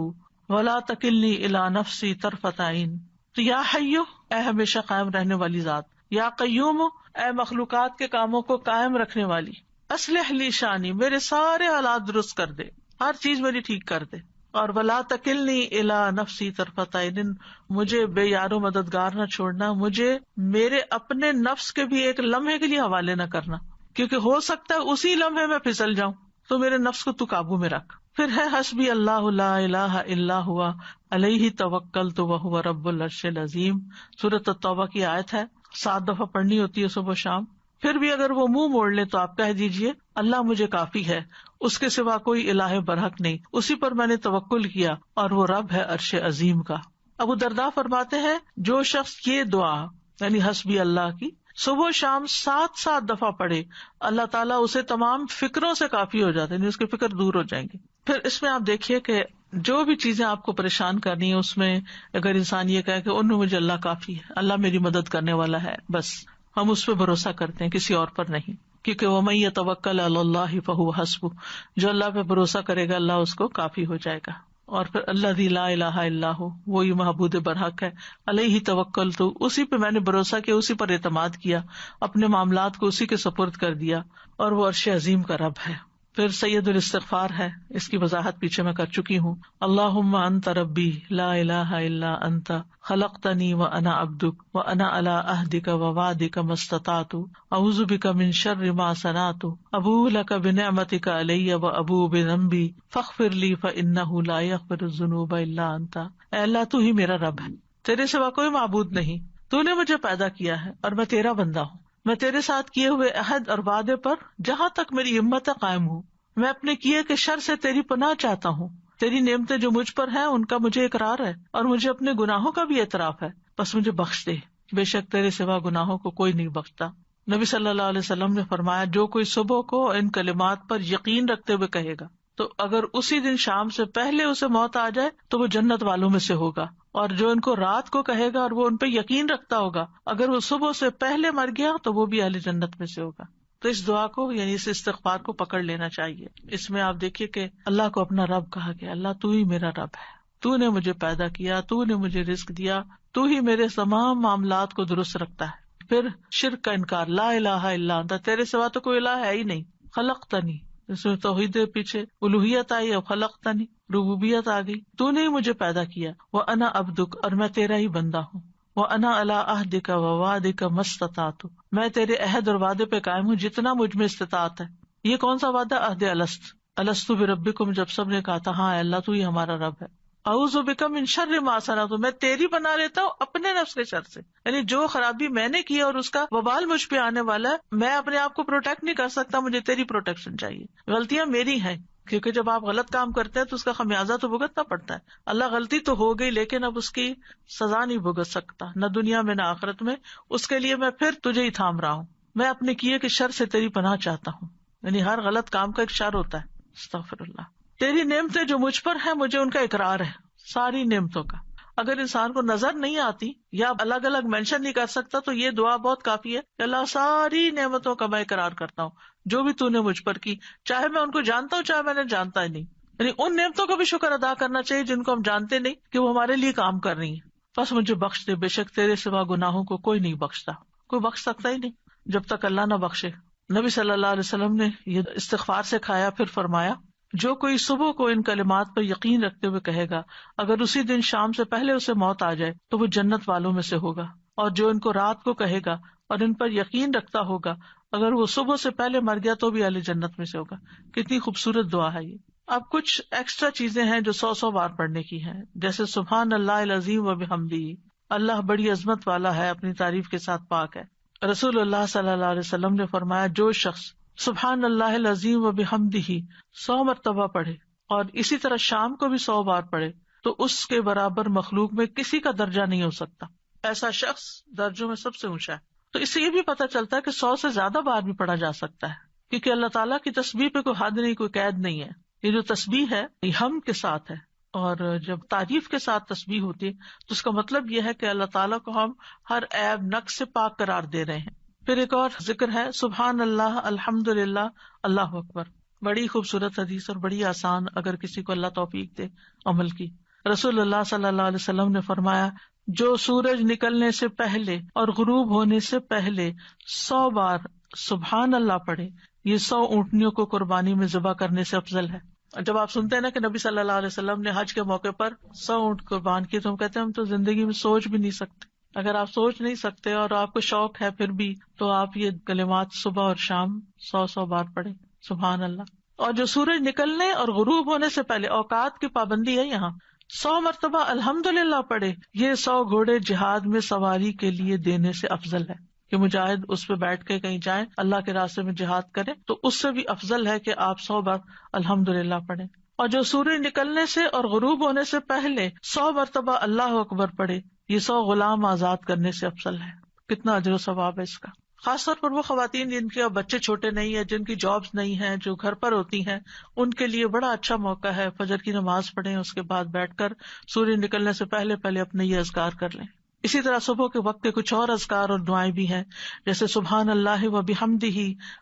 ولا تکلنی الی نفسی طرفۃ عین. تو یا حیّ، اے ہمیشہ قائم رہنے والی ذات، یا قیوم، اے مخلوقات کے کاموں کو قائم رکھنے والی، اصلح لی شانی، میرے سارے حالات درست کر دے، ہر چیز میری ٹھیک کر دے، اور ولا تکلنی الی نفسی طرفۃ عین، مجھے بے یار و مددگار نہ چھوڑنا، مجھے میرے اپنے نفس کے بھی ایک لمحے کے لیے حوالے نہ کرنا، کیونکہ ہو سکتا ہے اسی لمحے میں پھسل جاؤں، تو میرے نفس کو تو قابو میں رکھ. پھر ہے حسبی اللہ لا الہ الا ہوا علیہ توکلت وہو رب العرش العظیم. سورۃ التوبہ کی آیت ہے، 7 دفعہ پڑھنی ہوتی ہے صبح و شام. پھر بھی اگر وہ منہ موڑ لے تو آپ کہہ دیجئے، اللہ مجھے کافی ہے، اس کے سوا کوئی الہ برحق نہیں، اسی پر میں نے توکل کیا اور وہ رب ہے عرش عظیم کا. ابو درداء فرماتے ہیں، جو شخص یہ دعا یعنی حسبی اللہ کی صبح و شام 7 دفعہ پڑھے، اللہ تعالیٰ اسے تمام فکروں سے کافی ہو جاتے ہیں، یعنی اس کے فکر دور ہو جائیں گے. پھر اس میں آپ دیکھیے کہ جو بھی چیزیں آپ کو پریشان کرنی ہے، اس میں اگر انسان یہ کہے کہ ان میں مجھے اللہ کافی ہے، اللہ میری مدد کرنے والا ہے، بس ہم اس پہ بھروسہ کرتے ہیں، کسی اور پر نہیں، کیونکہ وَمَن يَتَوَکَّلْ عَلَى اللَّهِ فَهُوَ حَسْبُهُ، جو اللہ پہ بھروسہ کرے گا اللہ اس کو کافی ہو جائے گا. اور پھر الذی لا الہ الا ہو، وہی معبود برحق ہے، علیہ توکلت، اسی پہ میں نے بھروسہ کیا، اسی پر اعتماد کیا، اپنے معاملات کو اسی کے سپرد کر دیا، اور وہ عرش عظیم کا رب ہے. پھر سید الاستغفار ہے، اس کی وضاحت پیچھے میں کر چکی ہوں. اللہم انت ربی لا الہ الا انت خلقتنی وانا عبدک وانا علی عہدک ووعدک ما استطعت اعوذ بک من شر ما صنعت ابوء لک بنعمتک علی وابوء بذنبی فاغفر لی فانہ لا یغفر الذنوب الا انت. اے اللہ تو ہی میرا رب ہے، تیرے سوا کوئی معبود نہیں، تو نے مجھے پیدا کیا ہے اور میں تیرا بندہ ہوں، میں تیرے ساتھ کیے ہوئے عہد اور وعدے پر جہاں تک میری ہمت ہے قائم ہوں. میں اپنے کیے کے شر سے تیری پناہ چاہتا ہوں، تیری نعمتیں جو مجھ پر ہیں ان کا مجھے اقرار ہے اور مجھے اپنے گناہوں کا بھی اعتراف ہے، بس مجھے بخش دے، بے شک تیرے سوا گناہوں کو کوئی نہیں بخشتا. نبی صلی اللہ علیہ وسلم نے فرمایا، جو کوئی صبح کو ان کلمات پر یقین رکھتے ہوئے کہے گا تو اگر اسی دن شام سے پہلے اسے موت آ جائے تو وہ جنت والوں میں سے ہوگا، اور جو ان کو رات کو کہے گا اور وہ ان پہ یقین رکھتا ہوگا، اگر وہ صبح سے پہلے مر گیا تو وہ بھی اہل جنت میں سے ہوگا. تو اس دعا کو یعنی اس استغفار کو پکڑ لینا چاہیے. اس میں آپ دیکھیے کہ اللہ کو اپنا رب کہا گیا، اللہ تو ہی میرا رب ہے، تو نے مجھے پیدا کیا، تو نے مجھے رزق دیا، تو ہی میرے تمام معاملات کو درست رکھتا ہے. پھر شرک کا انکار، لا الہ الا انت، تیرے سوا تو کوئی الہ ہے ہی نہیں. خلقتنی، اس میں توحید پیچھے الوہیت آئی اور خلقتنی ربوبیت آ گئی، تو نے ہی مجھے پیدا کیا. وانا عبدک، اور میں تیرا ہی بندہ ہوں. وانا علی عہدک ووعدک ما استطعت، میں تیرے عہد اور وعدے پہ قائم ہوں جتنا مجھ میں استطاعت ہے. یہ کون سا وعدہ؟ عہد الست بربکم، جب سب نے کہا تھا ہاں اللہ تو ہی ہمارا رب ہے. اعوذ بک من شر ما صنعت، میں تیری بنا لیتا ہوں اپنے نفس کے شر سے، یعنی جو خرابی میں نے کی اور اس کا وبال مجھ پہ آنے والا ہے، میں اپنے آپ کو پروٹیکٹ نہیں کر سکتا، مجھے تیری پروٹیکشن چاہیے. غلطیاں میری ہیں، کیونکہ جب آپ غلط کام کرتے ہیں تو اس کا خمیازہ تو بھگتنا پڑتا ہے. اللہ غلطی تو ہو گئی لیکن اب اس کی سزا نہیں بھگت سکتا، نہ دنیا میں نہ آخرت میں. اس کے لیے میں پھر تجھے ہی تھام رہا ہوں، میں اپنے کیے کے شر سے تیری پناہ چاہتا ہوں. یعنی ہر غلط کام کا ایک شر ہوتا ہے. استغفر اللہ. تیری نعمتیں جو مجھ پر ہیں مجھے ان کا اقرار ہے، ساری نعمتوں کا. اگر انسان کو نظر نہیں آتی یا الگ الگ مینشن نہیں کر سکتا تو یہ دعا بہت کافی ہے کہ اللہ ساری نعمتوں کا میں اقرار کرتا ہوں جو بھی تو نے مجھ پر کی، چاہے میں ان کو جانتا ہوں چاہے میں نے جانتا ہی نہیں. یعنی ان نعمتوں کا بھی شکر ادا کرنا چاہیے جن کو ہم جانتے نہیں کہ وہ ہمارے لیے کام کر رہی ہیں. بس مجھے بخش دے، بے شک تیرے سوا گناہوں کو کوئی نہیں بخشتا، کوئی بخش سکتا ہی نہیں جب تک اللہ نہ بخشے. نبی صلی اللہ علیہ وسلم نے یہ استغفار سے کھایا، پھر فرمایا جو کوئی صبح کو ان کلمات پر یقین رکھتے ہوئے کہے گا اگر اسی دن شام سے پہلے اسے موت آ جائے تو وہ جنت والوں میں سے ہوگا، اور جو ان کو رات کو کہے گا اور ان پر یقین رکھتا ہوگا اگر وہ صبح سے پہلے مر گیا تو بھی اہل جنت میں سے ہوگا. کتنی خوبصورت دعا ہے یہ. اب کچھ ایکسٹرا چیزیں ہیں جو 100 بار پڑھنے کی ہیں، جیسے سبحان اللہ العظیم و بحمدہ، اللہ بڑی عظمت والا ہے، اپنی تعریف کے ساتھ پاک ہے. رسول اللہ صلی اللہ علیہ وسلم نے فرمایا جو شخص سبحان اللہ العظیم و بحمدہ 100 مرتبہ پڑھے اور اسی طرح شام کو بھی 100 بار پڑھے تو اس کے برابر مخلوق میں کسی کا درجہ نہیں ہو سکتا. ایسا شخص درجوں میں سب سے اونچا ہے. تو اس سے یہ بھی پتہ چلتا ہے کہ 100 سے زیادہ بار بھی پڑھا جا سکتا ہے، کیونکہ اللہ تعالیٰ کی تسبیح پہ کوئی حد نہیں، کوئی قید نہیں ہے. یہ جو تسبیح ہے یہ ہم کے ساتھ ہے، اور جب تعریف کے ساتھ تسبیح ہوتی ہے تو اس کا مطلب یہ ہے کہ اللہ تعالیٰ کو ہم ہر عیب نقص سے پاک قرار دے رہے ہیں. پھر ایک اور ذکر ہے سبحان اللہ الحمد للہ اللہ اکبر. بڑی خوبصورت حدیث اور بڑی آسان، اگر کسی کو اللہ توفیق دے عمل کی. رسول اللہ صلی اللہ علیہ وسلم نے فرمایا جو سورج نکلنے سے پہلے اور غروب ہونے سے پہلے 100 بار سبحان اللہ پڑھے یہ 100 اونٹنیوں کو قربانی میں ذبح کرنے سے افضل ہے. جب آپ سنتے ہیں نا کہ نبی صلی اللہ علیہ وسلم نے حج کے موقع پر 100 اونٹ قربان کیے تو ہم کہتے ہیں ہم تو زندگی میں سوچ بھی نہیں سکتے. اگر آپ سوچ نہیں سکتے اور آپ کو شوق ہے پھر بھی تو آپ یہ کلمات صبح اور شام 100 بار پڑھیں سبحان اللہ. اور جو سورج نکلنے اور غروب ہونے سے پہلے اوقات کی پابندی ہے، یہاں 100 مرتبہ الحمدللہ پڑھے یہ 100 گھوڑے جہاد میں سواری کے لیے دینے سے افضل ہے کہ مجاہد اس پہ بیٹھ کے کہیں جائیں اللہ کے راستے میں جہاد کریں تو اس سے بھی افضل ہے کہ آپ 100 بار الحمدللہ پڑھیں. اور جو سورج نکلنے سے اور غروب ہونے سے پہلے 100 مرتبہ اللہ اکبر پڑھے یہ 100 غلام آزاد کرنے سے افضل ہے. کتنا اجر و ثواب ہے اس کا. خاص طور پر وہ خواتین جن کے بچے چھوٹے نہیں ہیں، جن کی جابس نہیں ہیں، جو گھر پر ہوتی ہیں، ان کے لیے بڑا اچھا موقع ہے. فجر کی نماز پڑھیں، اس کے بعد بیٹھ کر سورج نکلنے سے پہلے اپنے یہ اذکار کر لیں. اسی طرح صبح کے وقت کے کچھ اور اذکار اور دعائیں بھی ہیں، جیسے سبحان اللہ و بحمدہ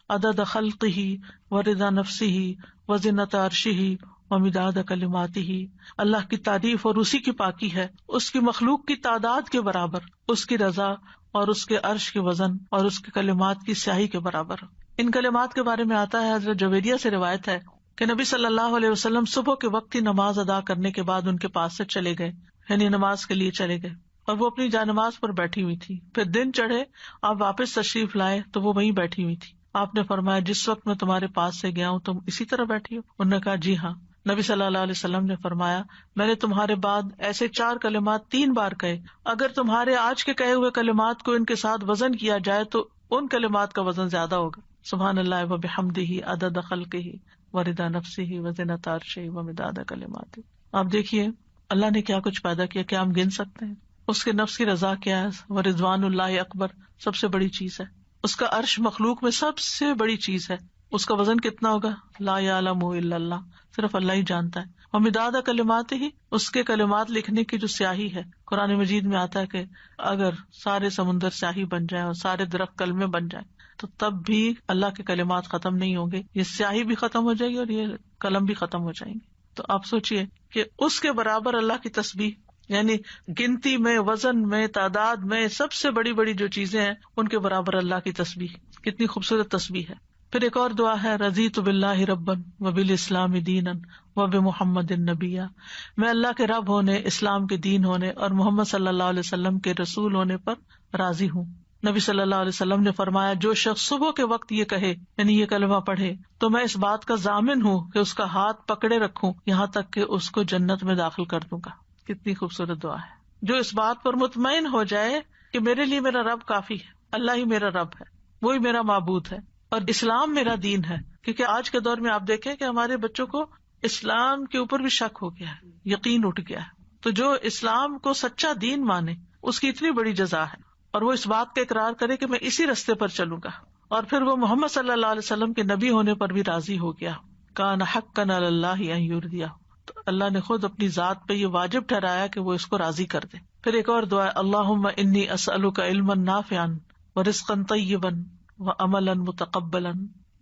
عدد خلقہ و رضا نفسہ و زنۃ عرشہ و مداد کلماتہ. اللہ کی تعریف اور اسی کی پاکی ہے، اس کی مخلوق کی تعداد کے برابر، اس کی رضا اور اس کے عرش کے وزن اور اس کے کلمات کی سیاہی کے برابر. ان کلمات کے بارے میں آتا ہے، حضرت جویریہ سے روایت ہے کہ نبی صلی اللہ علیہ وسلم صبح کے وقت ہی نماز ادا کرنے کے بعد ان کے پاس سے چلے گئے، یعنی نماز کے لیے چلے گئے، اور وہ اپنی جانماز پر بیٹھی ہوئی تھی. پھر دن چڑھے، آپ واپس تشریف لائے تو وہ وہیں بیٹھی ہوئی تھی. آپ نے فرمایا جس وقت میں تمہارے پاس سے گیا ہوں تم اسی طرح بیٹھی ہو؟ انہوں نے کہا جی ہاں. نبی صلی اللہ علیہ وسلم نے فرمایا میں نے تمہارے بعد ایسے 4 کلمات 3 بار کہے، اگر تمہارے آج کے کہے ہوئے کلمات کو ان کے ساتھ وزن کیا جائے تو ان کلمات کا وزن زیادہ ہوگا. سبحان اللہ و بحمدہ عدد خلقہ و رضا نفسہ و زنۃ عرشہ و مداد کلماتہ. آپ دیکھیے اللہ نے کیا کچھ پیدا کیا، کیا ہم گن سکتے ہیں؟ اس کے نفس کی رضا کیا ہے، و رضوان اللہ اکبر سب سے بڑی چیز ہے. اس کا عرش مخلوق میں سب سے بڑی چیز ہے. اس کا وزن کتنا ہوگا؟ لا یعلم الا اللہ، صرف اللہ ہی جانتا ہے. اور مداد کلمات ہی، اس کے کلمات لکھنے کی جو سیاہی ہے. قرآن مجید میں آتا ہے کہ اگر سارے سمندر سیاہی بن جائیں اور سارے درخت کلمے بن جائیں تو تب بھی اللہ کے کلمات ختم نہیں ہوں گے. یہ سیاہی بھی ختم ہو جائے گی اور یہ قلم بھی ختم ہو جائیں گے. تو آپ سوچئے کہ اس کے برابر اللہ کی تسبیح، یعنی گنتی میں، وزن میں، تعداد میں سب سے بڑی بڑی جو چیزیں ہیں ان کے برابر اللہ کی تسبیح. کتنی خوبصورت تسبیح ہے. پھر ایک اور دعا ہے رضیت باللہ ربا وبالاسلام دینا وبمحمد نبیا. میں اللہ کے رب ہونے، اسلام کے دین ہونے اور محمد صلی اللہ علیہ وسلم کے رسول ہونے پر راضی ہوں. نبی صلی اللہ علیہ وسلم نے فرمایا جو شخص صبح کے وقت یہ کہے، یعنی یہ کلمہ پڑھے، تو میں اس بات کا ضامن ہوں کہ اس کا ہاتھ پکڑے رکھوں یہاں تک کہ اس کو جنت میں داخل کر دوں گا. کتنی خوبصورت دعا ہے. جو اس بات پر مطمئن ہو جائے کہ میرے لیے میرا رب کافی ہے، اللہ ہی میرا رب ہے، وہی میرا معبود ہے اور اسلام میرا دین ہے. کیونکہ آج کے دور میں آپ دیکھیں کہ ہمارے بچوں کو اسلام کے اوپر بھی شک ہو گیا ہے، یقین اٹھ گیا ہے. تو جو اسلام کو سچا دین مانے اس کی اتنی بڑی جزا ہے، اور وہ اس بات کا اقرار کرے کہ میں اسی رستے پر چلوں گا، اور پھر وہ محمد صلی اللہ علیہ وسلم کے نبی ہونے پر بھی راضی ہو گیا. کان حقا علی اللہ ان یرضیہ. تو اللہ نے خود اپنی ذات پہ یہ واجب ٹھہرایا کہ وہ اس کو راضی کر دے. پھر ایک اور دعا ہے اللہم انی اسألک علما نافعا ورزقا طیبا وعملا متقبلا.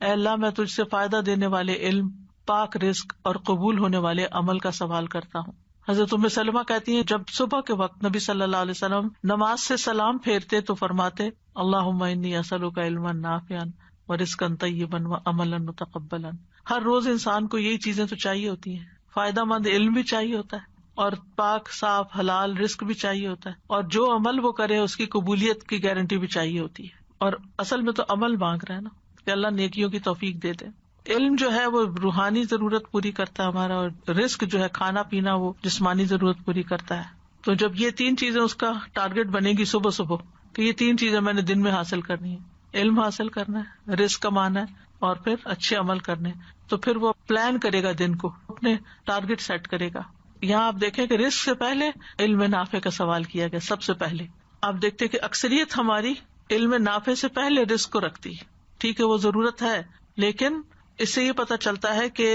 اے اللہ میں تجھ سے فائدہ دینے والے علم، پاک رزق اور قبول ہونے والے عمل کا سوال کرتا ہوں. حضرت ام سلمہ کہتی ہیں جب صبح کے وقت نبی صلی اللہ علیہ وسلم نماز سے سلام پھیرتے تو فرماتے اللہم انی اسألک علما نافعا ورزقا طیبا وعملا متقبلا. ہر روز انسان کو یہی چیزیں تو چاہیے ہوتی ہیں، فائدہ مند علم بھی چاہیے ہوتا ہے اور پاک صاف حلال رزق بھی چاہیے ہوتا ہے، اور جو عمل وہ کرے اس کی قبولیت کی گارنٹی بھی چاہیے ہوتی ہے. اور اصل میں تو عمل مانگ رہا ہے نا کہ اللہ نیکیوں کی توفیق دے دے. علم جو ہے وہ روحانی ضرورت پوری کرتا ہے ہمارا، اور رزق جو ہے کھانا پینا وہ جسمانی ضرورت پوری کرتا ہے. تو جب یہ تین چیزیں اس کا ٹارگٹ بنے گی صبح صبح کہ یہ تین چیزیں میں نے دن میں حاصل کرنی ہے، علم حاصل کرنا ہے، رزق کمانا ہے اور پھر اچھے عمل کرنے، تو پھر وہ پلان کرے گا دن کو، اپنے ٹارگٹ سیٹ کرے گا. یہاں آپ دیکھیں کہ رزق سے پہلے علم نافع کا سوال کیا گیا سب سے پہلے. آپ دیکھتے کہ اکثریت ہماری علم نافع سے پہلے رزق کو رکھتی ہے. ٹھیک ہے وہ ضرورت ہے، لیکن اس سے یہ پتہ چلتا ہے کہ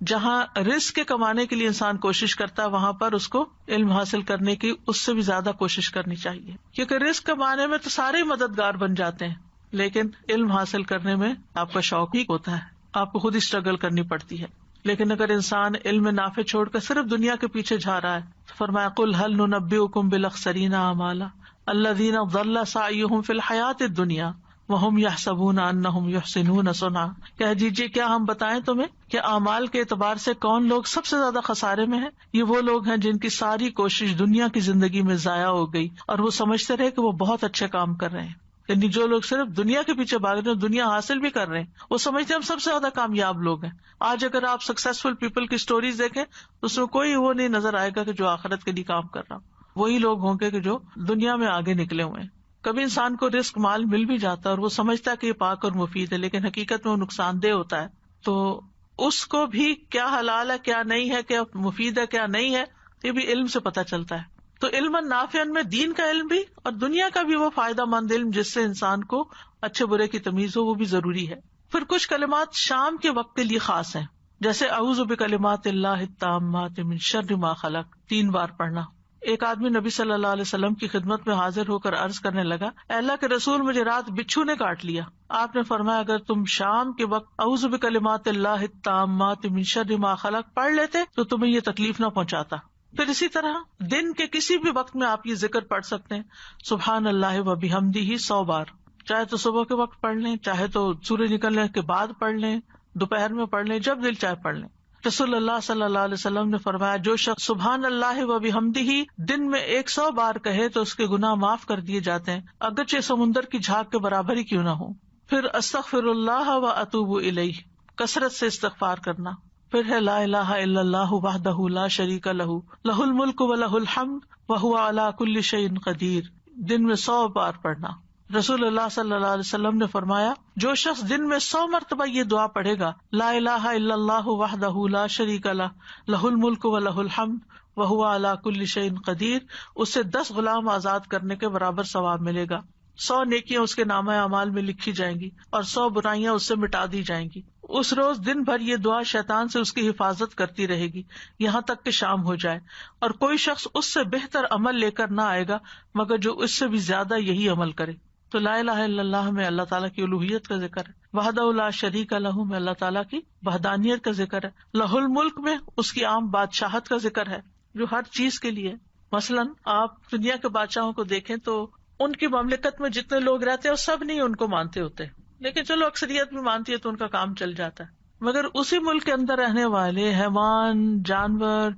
جہاں رزق کے کمانے کے لیے انسان کوشش کرتا ہے وہاں پر اس کو علم حاصل کرنے کی اس سے بھی زیادہ کوشش کرنی چاہیے، کیونکہ رزق کمانے میں تو سارے مددگار بن جاتے ہیں، لیکن علم حاصل کرنے میں آپ کا شوق ہی ہوتا ہے، آپ کو خود ہی اسٹرگل کرنی پڑتی ہے. لیکن اگر انسان علم نافع چھوڑ کر صرف دنیا کے پیچھے جا رہا ہے تو فرمایا قل هل ننبئکم بالاخسرین اعمالا الذین ضل سعیهم فی الحیاۃ الدنیا وهم یحسبون انہم یحسنون صنعا. کہہ دیجیے کیا ہم بتائیں تمہیں کہ اعمال کے اعتبار سے کون لوگ سب سے زیادہ خسارے میں ہیں؟ یہ وہ لوگ ہیں جن کی ساری کوشش دنیا کی زندگی میں ضائع ہو گئی اور وہ سمجھتے رہے کہ وہ بہت اچھے کام کر رہے ہیں. یعنی جو لوگ صرف دنیا کے پیچھے بھاگ رہے ہیں، دنیا حاصل بھی کر رہے ہیں، وہ سمجھتے ہیں ہم سب سے زیادہ کامیاب لوگ ہیں. آج اگر آپ سکسیسفل پیپل کی سٹوریز دیکھیں تو اس میں کوئی وہ نہیں نظر آئے گا کہ جو آخرت کے لیے کام کر رہا ہوں. وہی لوگ ہوں گے کہ جو دنیا میں آگے نکلے ہوئے ہیں. کبھی انسان کو رزق مال مل بھی جاتا ہے اور وہ سمجھتا ہے کہ یہ پاک اور مفید ہے، لیکن حقیقت میں وہ نقصان دہ ہوتا ہے. تو اس کو بھی کیا حلال ہے کیا نہیں ہے، کیا مفید ہے کیا نہیں ہے، یہ بھی علم سے پتہ چلتا ہے. تو علم نافع میں دین کا علم بھی اور دنیا کا بھی وہ فائدہ مند علم جس سے انسان کو اچھے برے کی تمیز ہو، وہ بھی ضروری ہے. پھر کچھ کلمات شام کے وقت کے لیے خاص ہیں، جیسے اعوذ بکلمات اللہ التامات من شر ما خلق 3 بار پڑھنا. ایک آدمی نبی صلی اللہ علیہ وسلم کی خدمت میں حاضر ہو کر عرض کرنے لگا اے اللہ کے رسول مجھے رات بچھو نے کاٹ لیا. آپ نے فرمایا اگر تم شام کے وقت اعوذ بکلمات اللہ التامات من شر ما خلق پڑھ لیتے تو تمہیں یہ تکلیف نہ پہنچاتا. پھر اسی طرح دن کے کسی بھی وقت میں آپ یہ ذکر پڑھ سکتے ہیں سبحان اللہ و بحمدہ 100 بار، چاہے تو صبح کے وقت پڑھ لیں، چاہے تو سورج نکلنے کے بعد پڑھ لیں، دوپہر میں پڑھ لیں، جب دل چاہے پڑھ لیں. رسول اللہ صلی اللہ علیہ وسلم نے فرمایا جو شخص سبحان اللہ و بحمدہ دن میں 100 بار کہے تو اس کے گناہ معاف کر دیے جاتے ہیں، اگرچہ سمندر کی جھاگ کے برابر ہی کیوں نہ ہو. پھر استغفر اللہ و اتوب الیہ، کثرت سے استغفار کرنا. پھر ہے لا الہ الا اللہ وحدہ لا شریک لہ لہ الملک و لہ الحمد وہو علی کل شیء قدیر، دن میں 100 بار پڑھنا. رسول اللہ صلی اللہ علیہ وسلم نے فرمایا جو شخص دن میں 100 مرتبہ یہ دعا پڑھے گا لا الہ الا اللہ وحدہ لا شریک لہ لہ الملک و لہ الحمد وہو علی کل شیء قدیر، اس سے 10 غلام آزاد کرنے کے برابر ثواب ملے گا. 100 نیکیاں اس کے نامہ اعمال میں لکھی جائیں گی اور 100 برائیاں اس سے مٹا دی جائیں گی. اس روز دن بھر یہ دعا شیطان سے اس کی حفاظت کرتی رہے گی یہاں تک کہ شام ہو جائے، اور کوئی شخص اس سے بہتر عمل لے کر نہ آئے گا مگر جو اس سے بھی زیادہ یہی عمل کرے. تو لا الہ الا اللہ میں اللہ تعالیٰ کی الوہیت کا ذکر ہے، وحدہ لا شریک لہ میں اللہ تعالیٰ کی وحدانیت کا ذکر ہے، لہ الملک میں اس کی عام بادشاہت کا ذکر ہے جو ہر چیز کے لیے. مثلاً آپ دنیا کے بادشاہوں کو دیکھیں تو ان کی مملکت میں جتنے لوگ رہتے ہیں وہ سب نہیں ان کو مانتے ہوتے، لیکن چلو اکثریت بھی مانتی ہے تو ان کا کام چل جاتا ہے. مگر اسی ملک کے اندر رہنے والے حیوان، جانور،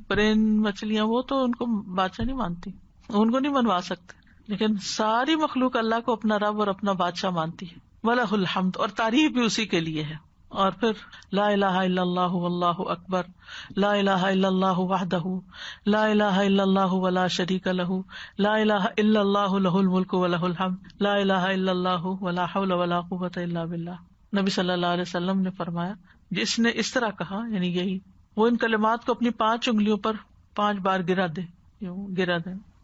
پرند، مچھلیاں، وہ تو ان کو بادشاہ نہیں مانتی، ان کو نہیں منوا سکتے. لیکن ساری مخلوق اللہ کو اپنا رب اور اپنا بادشاہ مانتی ہے. وَلَهُ الْحَمْدُ، اور تعریف بھی اسی کے لیے ہے. اور پھر لا الہ الا اللہ واللہ اکبر، لا الہ الا اللہ وحدہ لا الہ الا اللہ ولا شریک لہ لا الہ الا اللہ لہ الملک ولہ الحمد لا الہ الا اللہ ولا حول ولا قوۃ الا باللہ. نبی صلی اللہ علیہ وسلم نے فرمایا جس نے اس طرح کہا، یعنی یہی، وہ ان کلمات کو اپنی 5 انگلیوں پر 5 بار گرا دے.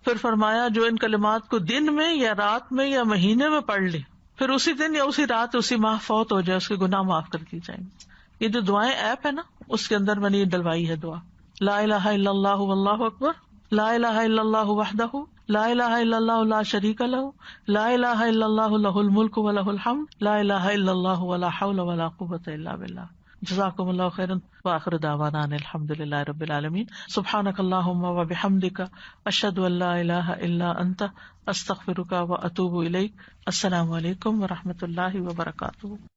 پھر فرمایا جو ان کلمات کو دن میں یا رات میں یا مہینے میں پڑھ لے، پھر اسی دن یا اسی رات اسی ماہ فوت ہو جائے، اس کے گناہ معاف کر دی جائیں گے. یہ جو دعائیں ایپ ہے نا، اس کے اندر میں نے یہ ڈلوائی ہے دعا. لا الہ الا اللہ واللہ اکبر، لا الہ الا اللہ وحدہ، لا الہ الا اللہ لا شریک لہ، لا الہ الا اللہ لہ الملک ولہ الحمد، لا الہ الا اللہ ولا حول ولا قوۃ الا باللہ۔ جزاکم اللہ خیرا، وآخر دعوانا ان الحمد للہ رب العالمین۔ سبحانک اللہم وبحمدک، اشہد ان لا الہ الا انت، استغفرک واتوب الیک۔ السلام علیکم ورحمۃ اللہ وبرکاتہ۔